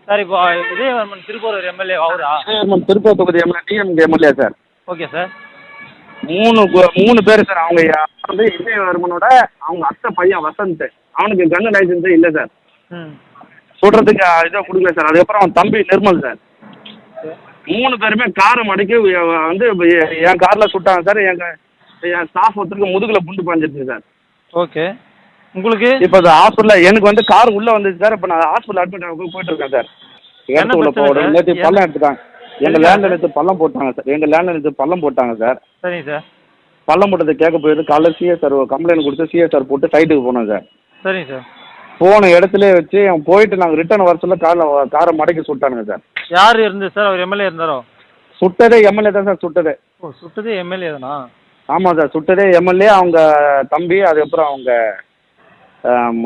சார், இப்போ இதயவர்மன் திருப்போரூர் எம்எல்ஏ அவரா? திருப்பூர் தொகுதி எம்எல்ஏ சார். Okay sir. மூணு பேர் சார். அவங்க வந்து இதயவர்மனோட அவங்க அத்தை பையன் வசந்த், அவனுக்கு கன் லைசன்ஸே இல்லை சார். சுடுறதுக்கு இதை கொடுக்கல சார். அதுக்கப்புறம் அவன் தம்பி நிர்மல் சார். 3 பேருமே காரை மடக்கி வந்து என் காரில் சுட்டாங்க சார். என் ஸ்டாஃப் ஒருத்தருக்கு முதுகுல புண்டு பாஞ்சிருச்சு சார். ஓகே. உங்களுக்கு இப்போ ஹாஸ்பிட்டலில் எனக்கு வந்து கார் உள்ளே வந்துச்சு சார். இப்போ நான் ஹாஸ்பிட்டல் அட்மிட் போயிட்டு இருக்கேன் சார். நேற்று பள்ளம் எடுத்துட்டாங்க. எங்கள் லேண்டில் நேற்று பள்ளம் போட்டாங்க சார். சரிங்க சார். பள்ளம் போட்டதை கேட்க போயிட்டு காலைல சிஎஸ்ஆர் கம்ப்ளைண்ட் கொடுத்து சிஎஸ்ஆர் போட்டு சைட்டுக்கு போனோம் சார். சரிங்க சார். போன இடத்துல வச்சு போயிட்டு நாங்கள் ரிட்டர்ன் வர சொல்ல காரை மடக்கி சுட்டானுங்க சார். யார் இருந்து சார்? அவர் எம்எல்ஏ இருந்தாரோ? சுட்டதே எம்எல்ஏ தான் சார். சுட்டதே சுட்டதே எம்எல்ஏ தானா? ஆமாம் சார். சுட்டதே எம்எல்ஏ, அவங்க தம்பி, அதுக்கப்புறம் அவங்க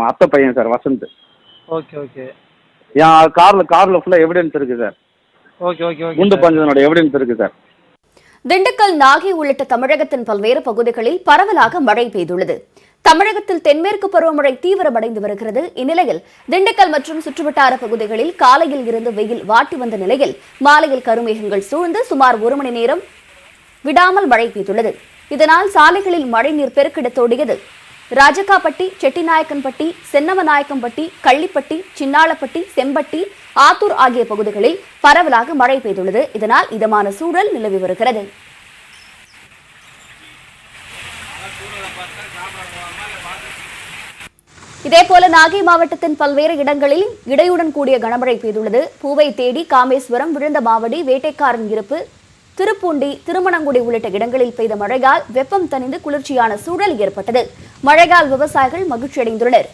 அத்தை பையன் சார் வசந்த். Okay okay. என் காரில் ஃபுல்லாக எவிடன்ஸ் இருக்குது சார். Okay okay okay. குண்டு பஞ்சனோட எவிடன்ஸ் இருக்குது சார். திண்டுக்கல், நாகை உள்ளிட்ட தமிழகத்தின் பல்வேறு பகுதிகளில் பரவலாக மழை பெய்துள்ளது. தமிழகத்தில் தென்மேற்கு பருவமழை தீவிரமடைந்து வருகிறது. இந்நிலையில் திண்டுக்கல் மற்றும் சுற்றுவட்டார பகுதிகளில் காலையில் இருந்து வெயில் வாட்டி வந்த நிலையில் மாலையில் கருமேகங்கள் சூழ்ந்து சுமார் 1 மணி நேரம் விடாமல் மழை பெய்துள்ளது. இதனால் சாலைகளில் மழைநீர் பெருக்கெடுத்தோடியது. ராஜகாப்பட்டி, செட்டிநாயக்கன்பட்டி, சென்னமநாயக்கம்பட்டி, கள்ளிப்பட்டி, சின்னாளப்பட்டி, செம்பட்டி, ஆத்தூர் ஆகிய பகுதிகளில் பரவலாக மழை பெய்துள்ளது. இதனால் இதமான சூழல் நிலவி வருகிறது. இதேபோல நாகை மாவட்டத்தின் பல்வேறு இடங்களில் இடையுடன் கூடிய கனமழை பெய்துள்ளது. பூவை தேடி, காமேஸ்வரம், விழுந்தமாவடி, வேட்டைக்காரன் இருப்பு, திருப்பூண்டி, திருமணங்குடி உள்ளிட்ட இடங்களில் பெய்த மழையால் வெப்பம் தணிந்து குளிர்ச்சியான சூழல் ஏற்பட்டது. மழையால் விவசாயிகள் மகிழ்ச்சியடைந்துள்ளனர்.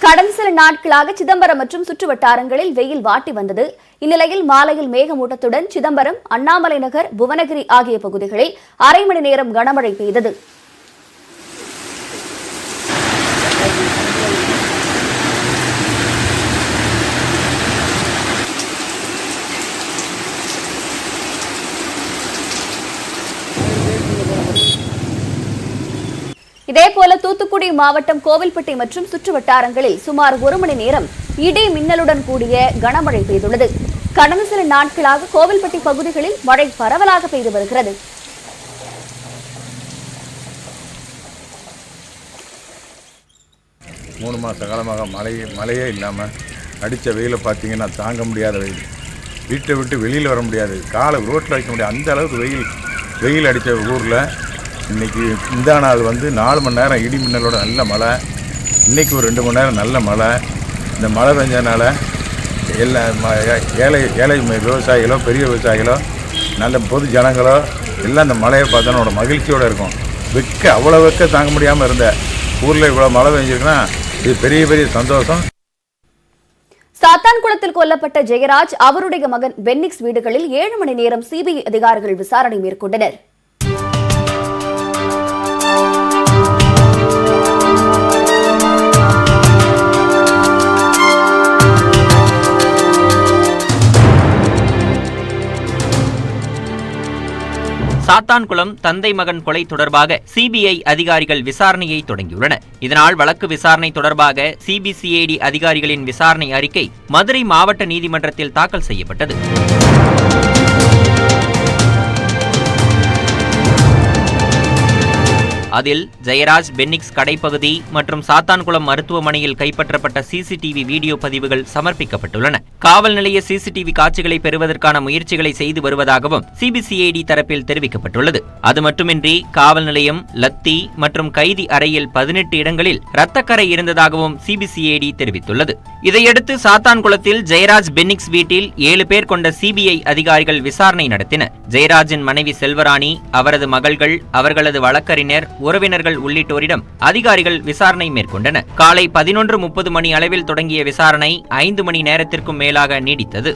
கடந்த சில நாட்களாக சிதம்பரம் மற்றும் சுற்று வட்டாரங்களில் வெயில் வாட்டி வந்தது. இந்நிலையில் மாலையில் மேகமூட்டத்துடன் சிதம்பரம், அண்ணாமலை நகர், புவனகிரி ஆகிய பகுதிகளில் அரை மணி நேரம் கனமழை பெய்தது. இதேபோல தூத்துக்குடி மாவட்டம் கோவில்பட்டி மற்றும் சுற்று வட்டாரங்களில் சுமார் 1 மணி நேரம் இடி மின்னலுடன் கூடிய கனமழை பெய்துள்ளது. கடந்த சில நாட்களாக கோவில்பட்டி பகுதிகளில் மழை பரவலாக பெய்து வருகிறது. மூணு மாத காலமாக மழையே இல்லாமல் அடித்த வெயிலை பார்த்தீங்கன்னா தாங்க முடியாத வெயில். வீட்டை விட்டு வெளியில் வர முடியாது, காலை ரோட்டில் வைக்க முடியாது, அந்த அளவுக்கு வெயில் அடித்த ஊரில் இன்றைக்கி இந்த நாள் வந்து 4 மணி நேரம் இடி மின்னலோட நல்ல மழை. இன்றைக்கி ஒரு 2 மணி நேரம் நல்ல மழை. இந்த மழை பெஞ்சதுனால எல்லா ஏழை விவசாயிகளோ, பெரிய விவசாயிகளோ, நல்ல பொது ஜனங்களோ எல்லாம் இந்த மழையை பார்த்தோன்னா மகிழ்ச்சியோடு இருக்கும். அவ்வளோ வெக்க தாங்க முடியாமல் இருந்த ஊரில் இவ்வளோ மழை பெஞ்சிருக்குன்னா இது பெரிய பெரிய சந்தோஷம். சாத்தான்குளத்தில் கொல்லப்பட்ட ஜெயராஜ் அவருடைய மகன் பென்னிக்ஸ் வீடுகளில் 7 மணி நேரம் சிபிஐ அதிகாரிகள் விசாரணை மேற்கொண்டனர். சாத்தான்குளம் தந்தை மகன் கொலை தொடர்பாக சிபிஐ அதிகாரிகள் விசாரணையை தொடங்கியுள்ளனர். இதனால் வழக்கு விசாரணை தொடர்பாக சிபிசிஐடி அதிகாரிகளின் விசாரணை அறிக்கை மதுரை மாவட்ட நீதிமன்றத்தில் தாக்கல் செய்யப்பட்டது. அதில் ஜெயராஜ் பென்னிக்ஸ் கடைப்பகுதி மற்றும் சாத்தான்குளம் மருத்துவமனையில் கைப்பற்றப்பட்ட சிசிடிவி வீடியோ பதிவுகள் சமர்ப்பிக்கப்பட்டுள்ளன. காவல் நிலைய சிசிடிவி காட்சிகளை பெறுவதற்கான முயற்சிகளை செய்து வருவதாகவும் சிபிசிஐடி தரப்பில் தெரிவிக்கப்பட்டுள்ளது. அது மட்டுமின்றி காவல் நிலையம், லத்தி மற்றும் கைதி அறையில் 18 இடங்களில் இரத்தக்கரை இருந்ததாகவும் சிபிசிஐடி தெரிவித்துள்ளது. இதையடுத்து சாத்தான்குளத்தில் ஜெயராஜ் பென்னிக்ஸ் வீட்டில் 7 பேர் கொண்ட சிபிஐ அதிகாரிகள் விசாரணை நடத்தினர். ஜெயராஜின் மனைவி செல்வராணி, அவரது மகள்கள், அவர்களது வழக்கறிஞர், உறவினர்கள் உள்ளிட்டோரிடம் அதிகாரிகள் விசாரணை மேற்கொண்டனர். காலை 11:30 மணி அளவில் தொடங்கிய விசாரணை 5 மணி நேரத்திற்கும் மேலாக நீடித்தது.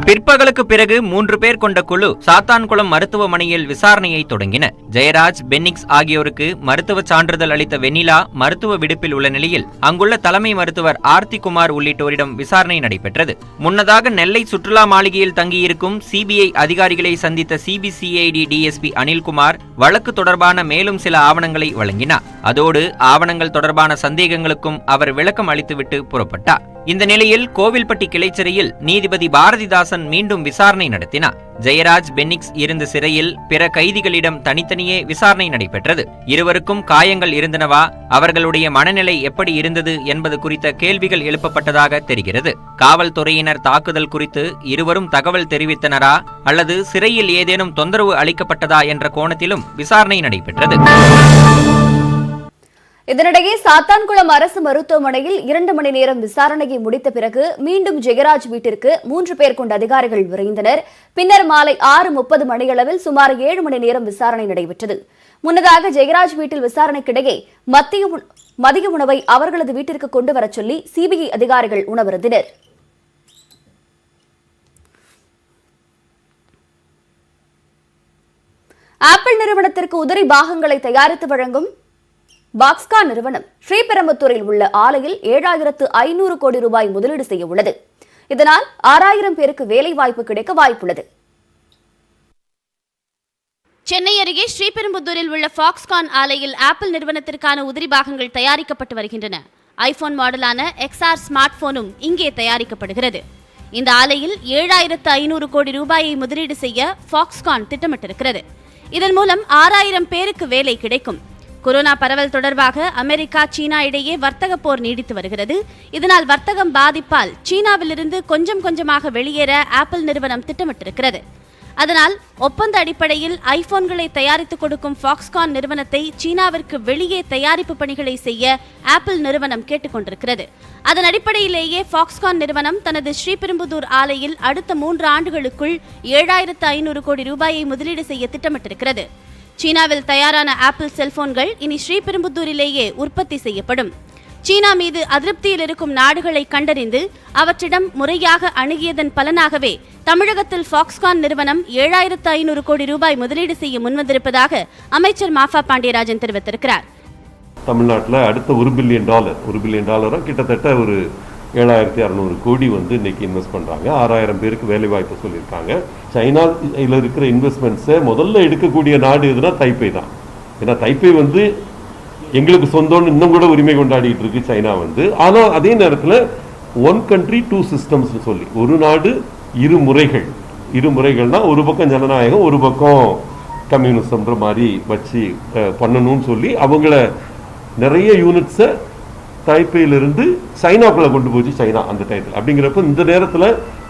பிற்பகலுக்கு பிறகு 3 பேர் கொண்ட குழு சாத்தான்குளம் மருத்துவமனையில் விசாரணையை தொடங்கின. ஜெயராஜ், பென்னிக்ஸ் ஆகியோருக்கு மருத்துவ சான்றிதழ் அளித்த வெண்ணிலா மருத்துவ விடுப்பில் உள்ள நிலையில் அங்குள்ள தலைமை மருத்துவர் ஆர்த்திகுமார் உள்ளிட்டோரிடம் விசாரணை நடைபெற்றது. முன்னதாக நெல்லை சுற்றுலா மாளிகையில் தங்கியிருக்கும் சிபிஐ அதிகாரிகளை சந்தித்த சிபிசிஐடி டிஎஸ்பி அனில்குமார் வழக்கு தொடர்பான மேலும் சில ஆவணங்களை வழங்கினார். அதோடு ஆவணங்கள் தொடர்பான சந்தேகங்களுக்கும் அவர் விளக்கம் அளித்துவிட்டு புறப்பட்டார். இந்த நிலையில் கோவில்பட்டி கிளைச்சிறையில் நீதிபதி பாரதிதாசன் மீண்டும் விசாரணை நடத்தினார். ஜெயராஜ், பென்னிக்ஸ் இருந்த சிறையில் பிற கைதிகளிடம் தனித்தனியே விசாரணை நடைபெற்றது. இருவருக்கும் காயங்கள் இருந்தனவா, அவர்களுடைய மனநிலை எப்படி இருந்தது என்பது குறித்த கேள்விகள் எழுப்பப்பட்டதாக தெரிகிறது. காவல்துறையினர் தாக்குதல் குறித்து இருவரும் தகவல் தெரிவித்தனரா அல்லது சிறையில் ஏதேனும் தொந்தரவு அளிக்கப்பட்டதா என்ற கோணத்திலும் விசாரணை நடைபெற்றது. இதனிடையே சாத்தான்குளம் அரசு மருத்துவமனையில் 2 மணி நேரம் விசாரணையை முடித்த பிறகு மீண்டும் ஜெயராஜ் வீட்டிற்கு 3 பேர் கொண்ட அதிகாரிகள் விரைந்தனர். பின்னர் மாலை 6:30 மணியளவில் சுமார் 7 மணி நேரம் விசாரணை நடைபெற்றது. முன்னதாக ஜெயராஜ் வீட்டில் விசாரணைக்கிடையே மதிய உணவை அவர்களது வீட்டிற்கு கொண்டு வரச் சொல்லி சிபிஐ அதிகாரிகள் உணவருந்தினர். ஆப்பிள் நிறுவனத்திற்கு உதிரி பாகங்களை தயாரித்து வழங்கும் பாக்ஸ்கான் நிறுவனம் ஸ்ரீபெரும்புத்தூரில் உள்ள ஆலையில் 7500 கோடி ரூபாய் முதலீடு செய்ய உள்ளது. இதனால் 6000 பேருக்கு வேலைவாய்ப்பு கிடைக்க வாய்ப்புள்ளது. சென்னை அருகே ஸ்ரீபெரும்புத்தூரில் உள்ள ஃபாக்ஸ்கான் ஆலையில் ஆப்பிள் நிறுவனத்திற்கான உதிரி பாகங்கள் தயாரிக்கப்பட்டு வருகின்றன. ஐபோன் மாடலான XR ஸ்மார்ட் போனும் இங்கே தயாரிக்கப்படுகிறது. இந்த ஆலையில் 7500 கோடி ரூபாயை முதலீடு செய்ய ஃபாக்ஸ்கான் திட்டமிட்டிருக்கிறது. இதன் மூலம் 6000 பேருக்கு வேலை கிடைக்கும். கொரோனா பரவல் தொடர்பாக அமெரிக்கா, சீனா இடையே வர்த்தக போர் நீடித்து வருகிறது. இதனால் வர்த்தகம் பாதிப்பால் சீனாவிலிருந்து கொஞ்சம் கொஞ்சமாக வெளியேற ஆப்பிள் நிறுவனம் திட்டமிட்டிருக்கிறது. அதனால் ஒப்பந்த அடிப்படையில் ஐபோன்களை தயாரித்துக் கொடுக்கும் ஃபாக்ஸ்கான் நிறுவனத்தை சீனாவிற்கு வெளியே தயாரிப்பு பணிகளை செய்ய ஆப்பிள் நிறுவனம் கேட்டுக்கொண்டிருக்கிறது. அதன் அடிப்படையிலேயே ஃபாக்ஸ்கான் நிறுவனம் தனது ஸ்ரீபெரும்புதூர் ஆலையில் அடுத்த 3 ஆண்டுகளுக்குள் 7500 கோடி ரூபாயை முதலீடு செய்ய திட்டமிட்டிருக்கிறது. சீனாவில் தயாரான ஆப்பிள் செல்போன்கள் இனி ஸ்ரீபெரும்புத்தூரிலேயே உற்பத்தி செய்யப்படும். சீனா மீது அதிருப்தியில் இருக்கும் நாடுகளை கண்டறிந்து அவற்றிடம் முறையாக அணுகியதன் பலனாகவே தமிழகத்தில் ஃபாக்ஸ்கான் நிறுவனம் 7500 கோடி ரூபாய் முதலீடு செய்ய முன்வந்திருப்பதாக அமைச்சர் மாஃபா பாண்டியராஜன் தெரிவித்திருக்கிறார். தமிழ்நாட்டில் அடுத்த $1 பில்லியன் கிட்டத்தட்ட ஒரு 7600 கோடி இன்னைக்கு இன்வெஸ்ட் பண்ணுறாங்க. 6000 பேருக்கு வேலை வாய்ப்பு சொல்லியிருக்காங்க. சைனாவில் இருக்கிற இன்வெஸ்ட்மெண்ட்ஸை முதல்ல எடுக்கக்கூடிய நாடு எதுனா தைப்பே தான். ஏன்னா தைப்பே எங்களுக்கு சொந்தம்னு இன்னும் கூட உரிமை கொண்டாடிட்டு இருக்கு சைனா ஆனால் அதே நேரத்தில் 1 country 2 systems சொல்லி ஒரு நாடு இரு முறைகள்னா ஒரு பக்கம் ஜனநாயகம், ஒரு பக்கம் கம்யூனிசம்ன்ற மாதிரி வச்சு பண்ணணும்னு சொல்லி அவங்கள நிறைய யூனிட்ஸை தைப்பேயிலிருந்து சைனாக்குள்ளே கொண்டு போச்சு சைனா அந்த டைத்தில். அப்படிங்கிறப்ப இந்த நேரத்தில்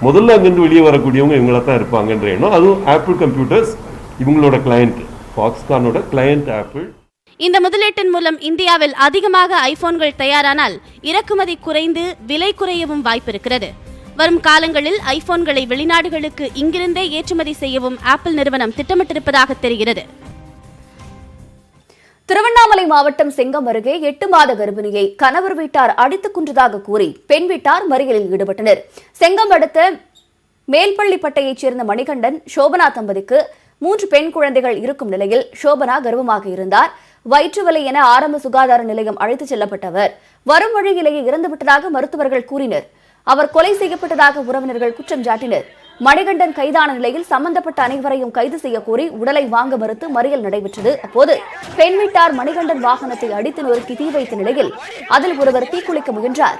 முதல்ல அங்கேருந்து வெளியே வரக்கூடியவங்க இவங்கள தான் இருப்பாங்கன்ற எண்ணம். அதுவும் ஆப்பிள் கம்ப்யூட்டர்ஸ் இவங்களோட கிளையண்ட், ஃபாக்ஸ்கானோட கிளையண்ட் ஆப்பிள். இந்த முதலீட்டின் மூலம் இந்தியாவில் அதிகமாக ஐபோன்கள் தயாரானால் இறக்குமதி குறைந்து விலை குறையவும் வாய்ப்பிருக்கிறது. வரும் காலங்களில் ஐபோன்களை வெளிநாடுகளுக்கு இங்கிருந்தே ஏற்றுமதி செய்யவும் ஆப்பிள் நிறுவனம் திட்டமிட்டிருப்பதாக தெரிகிறது. திருவண்ணாமலை மாவட்டம் செங்கம் அருகே 8 மாத கர்ப்பிணியை கணவர் வீட்டார் அடித்துக் கொன்றதாக கூறி பெண் வீட்டார் மறியலில் ஈடுபட்டனர். செங்கம் அடுத்த மேல்பள்ளிப்பட்டையைச் சேர்ந்த மணிகண்டன் சோபனா தம்பதிக்கு 3 பெண் குழந்தைகள் இருக்கும் நிலையில் சோபனா கர்ப்பமாக இருந்தார். வயிற்று வலி என ஆரம்ப சுகாதார நிலையம் அழைத்துச் செல்லப்பட்டவர் வரும் வழியிலேயே இறந்துவிட்டதாக மருத்துவர்கள் கூறினர். அவர் கொலை செய்யப்பட்டதாக உறவினர்கள் குற்றம் சாட்டினர். மணிகண்டன் கைதான நிலையில் சம்பந்தப்பட்ட அனைவரையும் கைது செய்ய கோரி உடலை வாங்க மறுத்து மறியல் நடைபெற்றது. அப்போது பெண் வீட்டார் மணிகண்டன் வாகனத்தை அடித்து நொறுக்கி தீ வைத்த நிலையில் அதில் ஒருவர் தீக்குளிக்க முயன்றார்.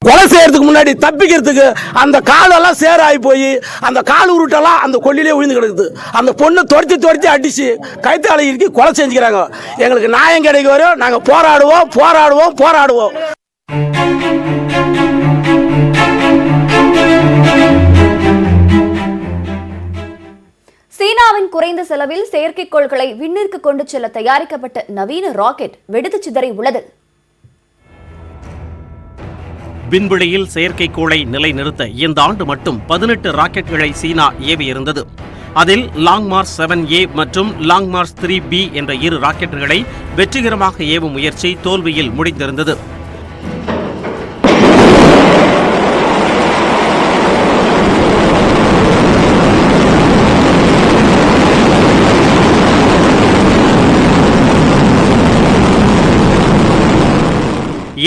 கொலை செய்யறதுக்கு முன்னாடி தப்பிக்கிறதுக்கு அந்த காலெல்லாம் சேராகி போய் அந்த கால் உருட்டெல்லாம் அந்த கொல்லிலே விழுந்து கிடக்குது. அந்த பொண்ணு துரத்தி அடிச்சு கைத்தாளை இறுக்கி கொலை செஞ்சுக்கிறாங்க. எங்களுக்கு நியாயம் கிடைக்க வரும் நாங்கள் போராடுவோம். சீனாவின் குறைந்த செலவில் செயற்கைக்கோள்களை விண்ணிற்கு கொண்டு செல்ல தயாரிக்கப்பட்ட நவீன ராக்கெட் வெடித்து சிதறி உள்ளது. விண்வெளியில் செயற்கைக்கோளை நிலைநிறுத்த இந்த ஆண்டு மட்டும் 18 ராக்கெட்டுகளை சீனா ஏவியிருந்தது. அதில் லாங் மார்ச் 7A மற்றும் லாங் மார்ச் 3B என்ற 2 ராக்கெட்டுகளை வெற்றிகரமாக ஏவும் முயற்சி தோல்வியில் முடிந்திருந்தது.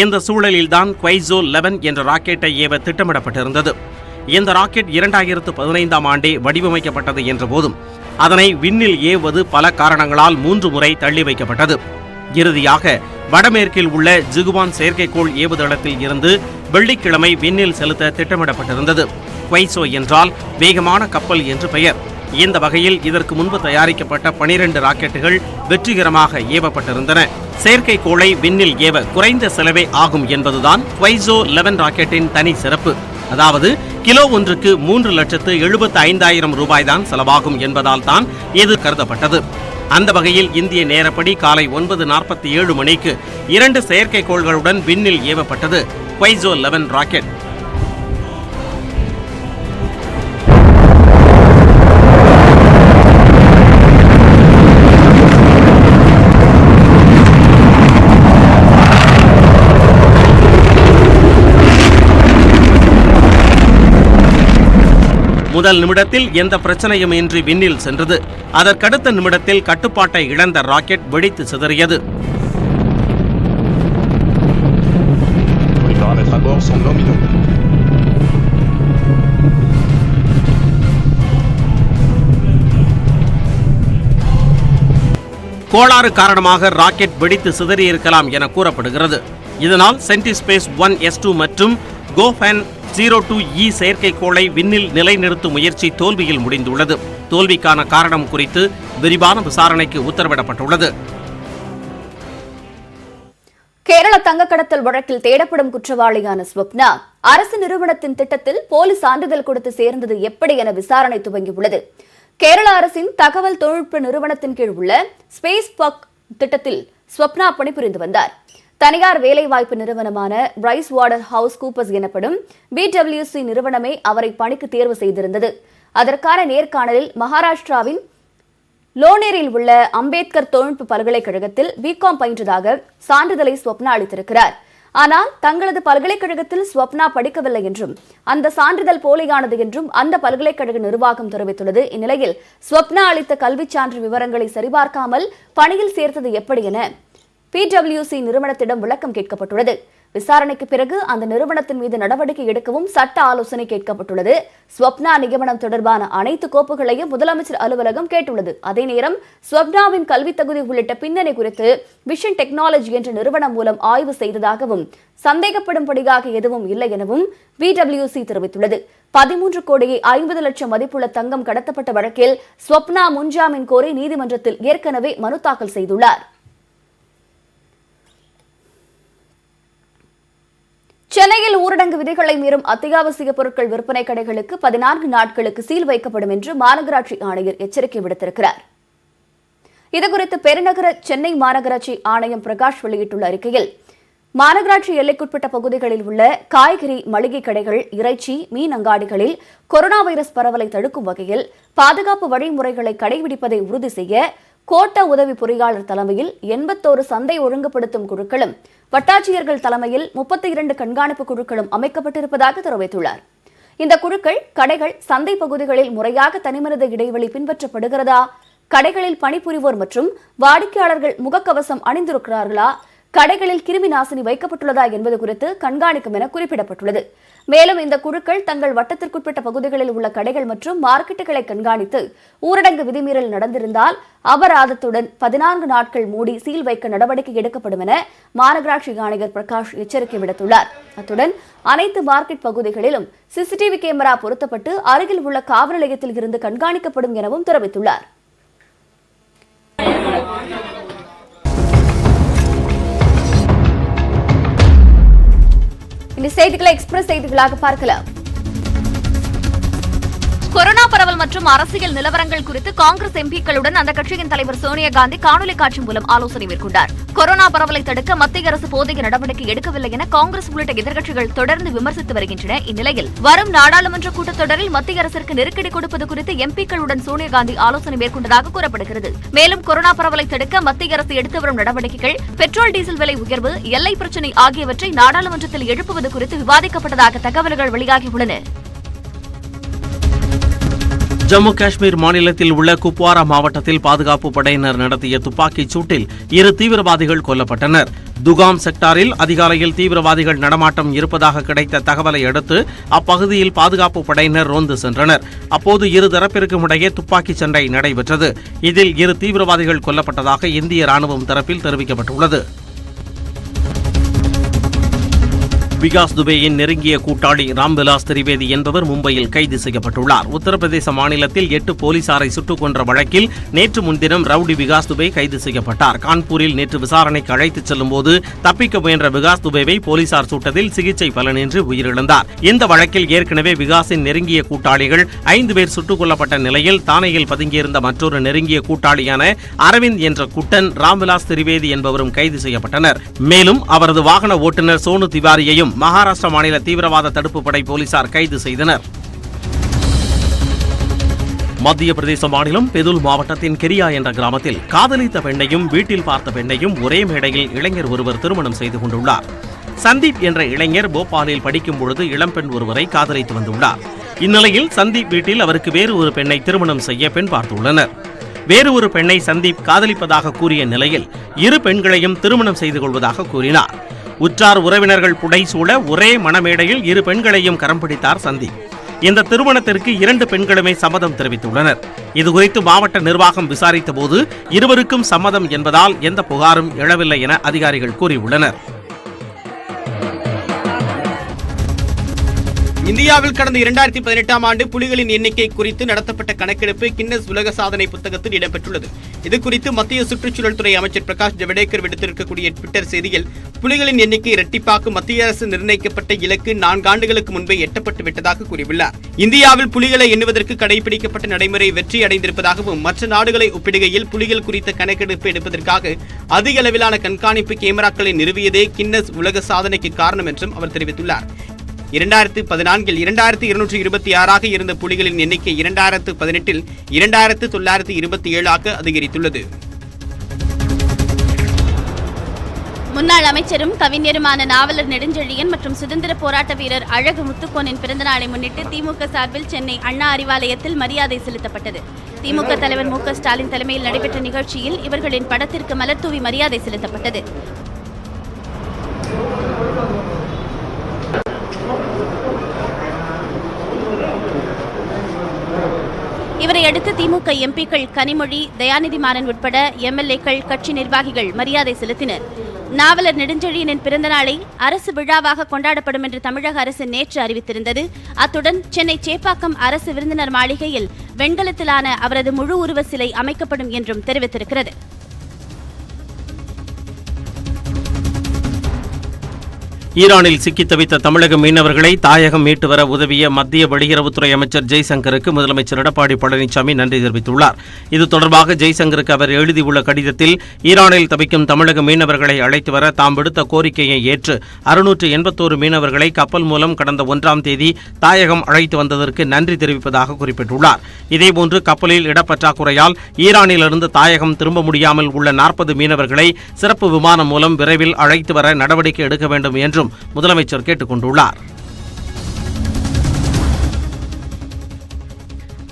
இந்த சூழலில்தான் குவைசோ 11 என்ற ராக்கெட்டை ஏவ திட்டமிடப்பட்டிருந்தது. இந்த ராக்கெட் 2015ஆம் ஆண்டே வடிவமைக்கப்பட்டது என்ற போதும் அதனை விண்ணில் ஏவுவது பல காரணங்களால் 3 முறை தள்ளி வைக்கப்பட்டது. இறுதியாக வடமேற்கில் உள்ள ஜிகுவான் செயற்கைக்கோள் ஏவுதளத்தில் இருந்து வெள்ளிக்கிழமை விண்ணில் செலுத்த திட்டமிடப்பட்டிருந்தது. குவைசோ என்றால் வேகமான கப்பல் என்று பெயர். இந்த வகையில் இதற்கு முன்பு தயாரிக்கப்பட்ட 12 ராக்கெட்டுகள் வெற்றிகரமாக ஏவப்பட்டிருந்தன. செயற்கைக்கோளை விண்ணில் ஏவ குறைந்த செலவே ஆகும் என்பதுதான் குவைசோ 11 ராக்கெட்டின் தனி சிறப்பு. அதாவது கிலோ ஒன்றுக்கு 3,75,000 ரூபாய் தான் செலவாகும் என்பதால் தான் இது கருதப்பட்டது. அந்த வகையில் இந்திய நேரப்படி காலை 9:47 மணிக்கு 2 செயற்கைக்கோள்களுடன் விண்ணில் ஏவப்பட்டது குவைசோ 11 ராக்கெட். முதல் நிமிடத்தில் எந்த பிரச்சனையும் இன்றி விண்ணில் சென்றது. அதற்கடுத்த நிமிடத்தில் கட்டுப்பாட்டை இழந்த ராக்கெட் வெடித்து சிதறியது. கோளாறு காரணமாக ராக்கெட் வெடித்து சிதறியிருக்கலாம் என கூறப்படுகிறது. இதனால் சென்டிஸ்பேஸ் 1S2 மற்றும் கோஃபேன் 02E செயற்கைக்கோளை விண்ணில் நிலைநிறுத்தும் முயற்சி தோல்வியில் முடிந்துள்ளது. தோல்விக்கான காரணம் குறித்து விரிவான விசாரணைக்கு உத்தரவிடப்பட்டுள்ளது. கேரள தங்கக்கடத்தல் வழக்கில் தேடப்படும் குற்றவாளியான ஸ்வப்னா அரசு நிறுவனத்தின் திட்டத்தில் போலி சான்றிதழ் கொடுத்து சேர்ந்தது எப்படி என விசாரணை துவங்கியுள்ளது. கேரள அரசின் தகவல் தொழில்நுட்ப நிறுவனத்தின் கீழ் உள்ள ஸ்பேஸ் பக் திட்டத்தில் ஸ்வப்னா பணிபுரிந்து வந்தார். தனியார் வேலைவாய்ப்பு நிறுவனமான பிரைஸ் வாட்டர் ஹவுஸ் கூப்பர்ஸ் எனப்படும் BWC நிறுவனமே அவரை பணிக்கு தேர்வு செய்திருந்தது. அதற்கான நேர்காணலில் மகாராஷ்டிராவின் லோனேரில் உள்ள அம்பேத்கர் தொழில்நுட்ப பல்கலைக்கழகத்தில் பிகாம் பயின்றதாக சான்றிதழை ஸ்வப்னா அளித்திருக்கிறார். ஆனால் தங்களது பல்கலைக்கழகத்தில் ஸ்வப்னா படிக்கவில்லை என்றும் அந்த சான்றிதழ் போலியானது என்றும் அந்த பல்கலைக்கழக நிர்வாகம் தெரிவித்துள்ளது. இந்நிலையில் ஸ்வப்னா அளித்த கல்விச் சான்று விவரங்களை சரிபார்க்காமல் பணியில் சேர்த்தது எப்படி என PWC நிறுவனத்திடம் விளக்கம் கேட்கப்பட்டுள்ளது. விசாரணைக்கு பிறகு அந்த நிறுவனத்தின் மீது நடவடிக்கை எடுக்கவும் சட்ட ஆலோசனை கேட்கப்பட்டுள்ளது. ஸ்வப்னா நியமனம் தொடர்பான அனைத்து கோப்புகளையும் முதலமைச்சர் அலுவலகம் கேட்டுள்ளது. அதே நேரம் ஸ்வப்னாவின் கல்வி தகுதி உள்ளிட்ட பின்னணி குறித்து விஷன் டெக்னாலஜி என்ற நிறுவனம் மூலம் ஆய்வு செய்ததாகவும் சந்தேகப்படும்படியாக எதுவும் இல்லை எனவும் VWC தெரிவித்துள்ளது. 13 கோடியே 50 லட்சம் மதிப்புள்ள தங்கம் கடத்தப்பட்ட வழக்கில் ஸ்வப்னா முன்ஜாமீன் கோரி நீதிமன்றத்தில் ஏற்கனவே மனு தாக்கல் செய்துள்ளார். சென்னையில் ஊரடங்கு விதிகளை மீறும் அத்தியாவசிய பொருட்கள் விற்பனை கடைகளுக்கு 14 நாட்களுக்கு சீல் வைக்கப்படும் என்று மாநகராட்சி ஆணையர் எச்சரிக்கை விடுத்திருக்கிறார். இதுகுறித்து பெருநகர சென்னை மாநகராட்சி ஆணையம் பிரகாஷ் வெளியிட்டுள்ள அறிக்கையில், மாநகராட்சி எல்லைக்குட்பட்ட பகுதிகளில் உள்ள காய்கறி மளிகை கடைகள், இறைச்சி, மீன் அங்காடிகளில் கொரோனா வைரஸ் பரவலை தடுக்கும் வகையில் பாதுகாப்பு வழிமுறைகளை கடைபிடிப்பதை உறுதி செய்ய கோட்ட உதவி பொறியாளர் தலைமையில் 81 சந்தை ஒழுங்குபடுத்தும் குழுக்களும் வட்டாட்சியர்கள் தலைமையில் 32 கண்காணிப்பு குழுக்களும் அமைக்கப்பட்டிருப்பதாக தெரிவித்துள்ளார். இந்த குழுக்கள் கடைகள், சந்தை பகுதிகளில் முறையாக தனிமனித இடைவெளி பின்பற்றப்படுகிறதா, கடைகளில் பணிபுரிவோர் மற்றும் வாடிக்கையாளர்கள் முகக்கவசம் அணிந்திருக்கிறார்களா, கடைகளில் கிருமி நாசினி வைக்கப்பட்டுள்ளதா என்பது குறித்து கண்காணிக்கும் என குறிப்பிடப்பட்டுள்ளது. மேலும் இந்த குழுக்கள் தங்கள் வட்டத்திற்குட்பட்ட பகுதிகளில் உள்ள கடைகள் மற்றும் மார்க்கெட்டுகளை கண்காணித்து ஊரடங்கு விதிமீறல் நடந்திருந்தால் அபராதத்துடன் 14 நாட்கள் மூடி சீல் வைக்க நடவடிக்கை எடுக்கப்படும் என மாநகராட்சி ஆணையர் பிரகாஷ் எச்சரிக்கை விடுத்துள்ளார். அத்துடன் அனைத்து மார்க்கெட் பகுதிகளிலும் CCTV கேமரா பொருத்தப்பட்டு அருகில் உள்ள காவல் நிலையத்தில் இருந்து கண்காணிக்கப்படும் எனவும் தெரிவித்துள்ளார். இந்த செய்திகளை எக்ஸ்பிரஸ் செய்திகளாக பார்க்கலாம். கொரோனா பரவல் மற்றும் அரசியல் நிலவரங்கள் குறித்து காங்கிரஸ் எம்பிக்களுடன் அந்த கட்சியின் தலைவர் சோனியா காந்தி காணொலி காட்சி மூலம் ஆலோசனை மேற்கொண்டார். கொரோனா பரவலை தடுக்க மத்திய அரசு போதிய நடவடிக்கை எடுக்கவில்லை என காங்கிரஸ் உள்ளிட்ட எதிர்க்கட்சிகள் தொடர்ந்து விமர்சித்து வருகின்றன. இந்நிலையில் வரும் நாடாளுமன்ற கூட்டத்தொடரில் மத்திய அரசிற்கு நெருக்கடி கொடுப்பது குறித்து எம்பிக்களுடன் சோனியா காந்தி ஆலோசனை மேற்கொண்டதாக கூறப்படுகிறது. மேலும் கொரோனா பரவலை தடுக்க மத்திய அரசு எடுத்து வரும் நடவடிக்கைகள், பெட்ரோல் டீசல் விலை உயர்வு, எல்லை பிரச்சினை ஆகியவற்றை நாடாளுமன்றத்தில் எழுப்புவது குறித்து விவாதிக்கப்பட்டதாக தகவல்கள் வெளியாகியுள்ளன. ஜம்மு காஷ்மீர் மாநிலத்தில் உள்ள குப்வாரா மாவட்டத்தில் பாதுகாப்பு படையினர் நடத்திய துப்பாக்கிச் சூட்டில் 2 தீவிரவாதிகள் கொல்லப்பட்டனர். துகாம் செக்டாரில் அதிகாலையில் தீவிரவாதிகள் நடமாட்டம் இருப்பதாக கிடைத்த தகவலை அடுத்து அப்பகுதியில் பாதுகாப்பு படையினர் ரோந்து சென்றனர். அப்போது இரு தரப்பிற்கும் இடையே துப்பாக்கிச் சண்டை நடைபெற்றது. இதில் 2 தீவிரவாதிகள் கொல்லப்பட்டதாக இந்திய ராணுவம் தரப்பில் தெரிவிக்கப்பட்டுள்ளது. விகாஸ் துபேயின் நெருங்கிய கூட்டாளி ராம்விலாஸ் திரிவேதி என்பவர் மும்பையில் கைது செய்யப்பட்டுள்ளார். உத்தரப்பிரதேச மாநிலத்தில் 8 போலீசாரை சுட்டுக் கொன்ற வழக்கில் நேற்று முன்தினம் ரவுடி விகாஸ் துபே கைது செய்யப்பட்டார். கான்பூரில் நேற்று விசாரணைக்கு அழைத்துச் செல்லும்போது தப்பிக்க முயன்ற விகாஸ் துபேவை போலீசார் சுட்டதில் சிகிச்சை பலனின்றி உயிரிழந்தார். இந்த வழக்கில் ஏற்கனவே விகாஸின் நெருங்கிய கூட்டாளிகள் 5 பேர் சுட்டுக் கொல்லப்பட்ட நிலையில் தானையில் பதுங்கியிருந்த மற்றொரு நெருங்கிய கூட்டாளியான அரவிந்த் என்ற குட்டன் ராம்விலாஸ் திரிவேதி என்பவரும் கைது செய்யப்பட்டனர். மேலும் அவரது வாகன ஓட்டுநர் சோனு திவாரியையும் மகாராஷ்டிரா மாநில தீவிரவாத தடுப்பு படை போலீசார் கைது செய்தனர். மத்திய பிரதேச மாநிலம் பெதுல் மாவட்டத்தின் கெரியா என்ற கிராமத்தில் காதலித்த பெண்ணையும் வீட்டில் பார்த்த பெண்ணையும் ஒரே மேடையில் இளைஞர் ஒருவர் திருமணம் செய்து கொண்டுள்ளார். சந்தீப் என்ற இளைஞர் போபாலில் படிக்கும் பொழுது இளம்பெண் ஒருவரை காதலித்து வந்துள்ளார். இந்நிலையில் சந்தீப் வீட்டில் அவருக்கு வேறு ஒரு பெண்ணை திருமணம் செய்ய பெண் பார்த்துள்ளனர். வேறு ஒரு பெண்ணை சந்தீப் காதலிப்பதாக கூறிய நிலையில் 2 பெண்களையும் திருமணம் செய்து கொள்வதாக கூறினார். உற்றார் உறவினர்கள் புடைசூழ ஒரே மணமேடையில் 2 பெண்களையும் கரம் பிடித்தார் சந்தீப். இந்த திருமணத்திற்கு 2 பெண்களுமே சம்மதம் தெரிவித்துள்ளனர். இதுகுறித்து மாவட்ட நிர்வாகம் விசாரித்த போது இருவருக்கும் சம்மதம் என்பதால் எந்த புகாரும் எழவில்லை என அதிகாரிகள் கூறியுள்ளனர். இந்தியாவில் கடந்த 2018ஆம் ஆண்டு புலிகளின் எண்ணிக்கை குறித்து நடத்தப்பட்ட கணக்கெடுப்பு கின்னஸ் உலக சாதனை புத்தகத்தில் இடம்பெற்றுள்ளது. இதுகுறித்து மத்திய சுற்றுச்சூழல் துறை அமைச்சர் பிரகாஷ் ஜவடேகர் விடுத்திருக்கக்கூடிய ட்விட்டர் செய்தியில், புலிகளின் எண்ணிக்கை இரட்டிப்பாக்க மத்திய அரசு நிர்ணயிக்கப்பட்ட இலக்கு 4 ஆண்டுகளுக்கு முன்பே எட்டப்பட்டு விட்டதாக கூறியுள்ளார். இந்தியாவில் புலிகளை எண்ணுவதற்கு கடைபிடிக்கப்பட்ட நடைமுறை வெற்றி அடைந்திருப்பதாகவும், மற்ற நாடுகளை ஒப்பிடுகையில் புலிகள் குறித்த கணக்கெடுப்பு எடுப்பதற்காக அதிக அளவிலான கண்காணிப்பு கேமராக்களை நிறுவியதே கின்னஸ் உலக சாதனைக்கு காரணம் என்றும் அவர் தெரிவித்துள்ளார். 2014இல் 2226ஆக இருந்த புலிகளின் எண்ணிக்கை 2018இல் 2927ஆக அதிகரித்துள்ளது. முன்னாள் அமைச்சரும் கவிஞருமான நாவலர் நெடுஞ்செழியன் மற்றும் சுதந்திர போராட்ட வீரர் அழகு முத்துக்கோனின் பிறந்தநாளை முன்னிட்டு திமுக சார்பில் சென்னை அண்ணா அறிவாலயத்தில் மரியாதை செலுத்தப்பட்டது. திமுக தலைவர் மு.க. ஸ்டாலின் தலைமையில் நடைபெற்ற நிகழ்ச்சியில் இவர்களின் படத்திற்கு மலர் தூவி மரியாதை செலுத்தப்பட்டது. இதையடுத்து திமுக எம்பிக்கள் கனிமொழி, தயாநிதி மாறன் உட்பட எம்எல்ஏக்கள், கட்சி நிர்வாகிகள் மரியாதை செலுத்தினர். நாவலர் நெடுஞ்செழியனின் பிறந்தநாளை அரசு விழாவாக கொண்டாடப்படும் என்று தமிழக அரசு நேற்று அறிவித்திருந்தது. அத்துடன் சென்னை சேப்பாக்கம் அரசு விருந்தினர் மாளிகையில் வெண்கலத்திலான அவரது முழு உருவ சிலை அமைக்கப்படும் என்றும் தெரிவித்திருக்கிறது. ஈரானில் சிக்கித் தவித்த தமிழக மீனவர்களை தாயகம் மீட்டு வர உதவிய மத்திய வெளியுறவுத்துறை அமைச்சர் ஜெய்சங்கருக்கு முதலமைச்சர் எடப்பாடி பழனிசாமி நன்றி தெரிவித்துள்ளார். இது தொடர்பாக ஜெய்சங்கருக்கு அவர் எழுதியுள்ள கடிதத்தில், ஈரானில் தவிக்கும் தமிழக மீனவர்களை அழைத்து வர தாம் விடுத்த கோரிக்கையை ஏற்று 681 மீனவர்களை கப்பல் மூலம் கடந்த 1ஆம் தேதி தாயகம் அழைத்து வந்ததற்கு நன்றி தெரிவிப்பதாக குறிப்பிட்டுள்ளார். இதேபோன்று கப்பலில் இடப்பற்றாக்குறையால் ஈரானிலிருந்து தாயகம் திரும்ப முடியாமல் உள்ள 40 மீனவர்களை சிறப்பு விமானம் மூலம் விரைவில் அழைத்து வர நடவடிக்கை எடுக்க வேண்டும் என்று முதலமைச்சர் கேட்டுக் கொண்டுள்ளார்.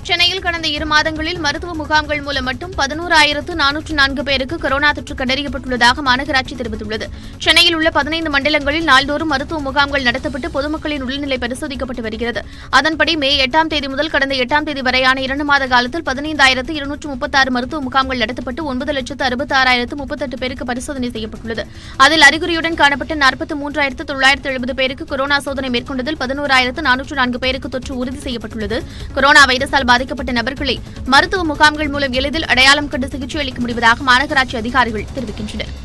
சென்னையில் கடந்த 2 மாதங்களில் மருத்துவ முகாம்கள் மூலம் மட்டும் 11,404 பேருக்கு கொரோனா தொற்று கண்டறியப்பட்டுள்ளதாக மாநகராட்சி தெரிவித்துள்ளது. சென்னையில் உள்ள 15 மண்டலங்களில் நாள்தோறும் மருத்துவ முகாம்கள் நடத்தப்பட்டு பொதுமக்களின் உடல்நிலை பரிசோதிக்கப்பட்டு வருகிறது. அதன்படி மே 8ஆம் தேதி முதல் கடந்த 8ஆம் தேதி வரையான 2 மாத காலத்தில் 15,236 மருத்துவ முகாம்கள் நடத்தப்பட்டு 9,66,038 பேருக்கு பரிசோதனை செய்யப்பட்டுள்ளது. அதில் அறிகுறியுடன் காணப்பட்ட 43,970 பேருக்கு கொரோனா சோதனை மேற்கொண்டதில் 11,404 பேருக்கு தொற்று உறுதி செய்யப்பட்டுள்ளது. கொரோனா வைரஸால் பாதிக்கப்பட்ட நபர்களை மருத்துவ முகாம்கள் மூலம் எளிதில் அடையாளம் கண்டு சிகிச்சை அளிக்க முடிவதாக மாநகராட்சி அதிகாரிகள் தெரிவிக்கின்றனர்.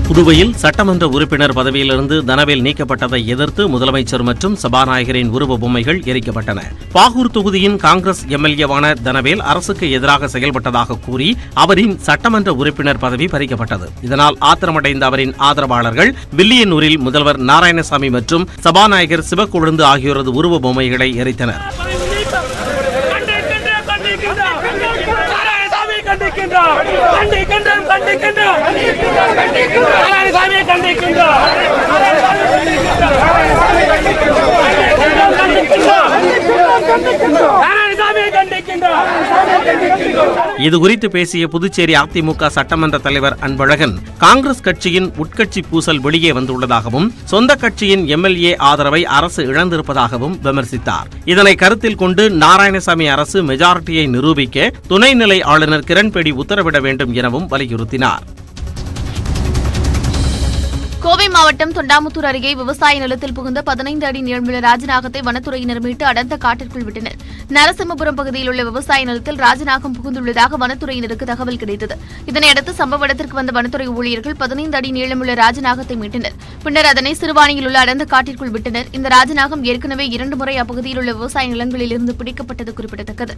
புதுவையில் சட்டமன்ற உறுப்பினர் பதவியிலிருந்து தனவேல் நீக்கப்பட்டதை எதிர்த்து முதலமைச்சர் மற்றும் சபாநாயகரின் உருவ பொம்மைகள் எரிக்கப்பட்டன. பாகூர் தொகுதியின் காங்கிரஸ் எம்எல்ஏவான தனவேல் அரசுக்கு எதிராக செயல்பட்டதாக கூறி அவரின் சட்டமன்ற உறுப்பினர் பதவி பறிக்கப்பட்டது. இதனால் ஆத்திரமடைந்த அவரின் ஆதரவாளர்கள் வில்லியனூரில் முதல்வர் நாராயணசாமி மற்றும் சபாநாயகர் சிவக்கொழுந்து ஆகியோரது உருவ பொம்மைகளை எரித்தனர். இதுகுறித்து பேசிய புதுச்சேரி அதிமுக சட்டமன்ற தலைவர் அன்பழகன், காங்கிரஸ் கட்சியின் உட்கட்சி பூசல் வெளியே வந்துள்ளதாகவும் சொந்த கட்சியின் எம்எல்ஏ ஆதரவை அரசு இழந்திருப்பதாகவும் விமர்சித்தார். இதனை கருத்தில் கொண்டு நாராயணசாமி அரசு மெஜாரிட்டியை நிரூபிக்க துணைநிலை ஆளுநர் கிரண்பேடி உத்தரவிட வேண்டும் எனவும் வலியுறுத்தினார். கோவை மாவட்டம் தொண்டாமுத்தூர் அருகே விவசாய நிலத்தில் புகுந்த 15 அடி நீளமுள்ள ராஜநாகத்தை வனத்துறையினர் மீட்டு அடர்ந்த காட்டிற்குள் விட்டனர். நரசிம்மபுரம் பகுதியில் உள்ள விவசாய நிலத்தில் ராஜநாகம் புகுந்துள்ளதாக வனத்துறையினருக்கு தகவல் கிடைத்தது. இதனையடுத்து சம்பவ இடத்திற்கு வந்த வனத்துறை ஊழியர்கள் 15 அடி நீளமுள்ள ராஜநாகத்தை மீட்டனர். பின்னர் அதனை சிறுவாணியில் உள்ள அடர்ந்த காட்டிற்குள் விட்டனர். இந்த ராஜநாகம் ஏற்கனவே 2 முறை அப்பகுதியில் உள்ள விவசாய நிலங்களில் இருந்து பிடிக்கப்பட்டது குறிப்பிடத்தக்கது.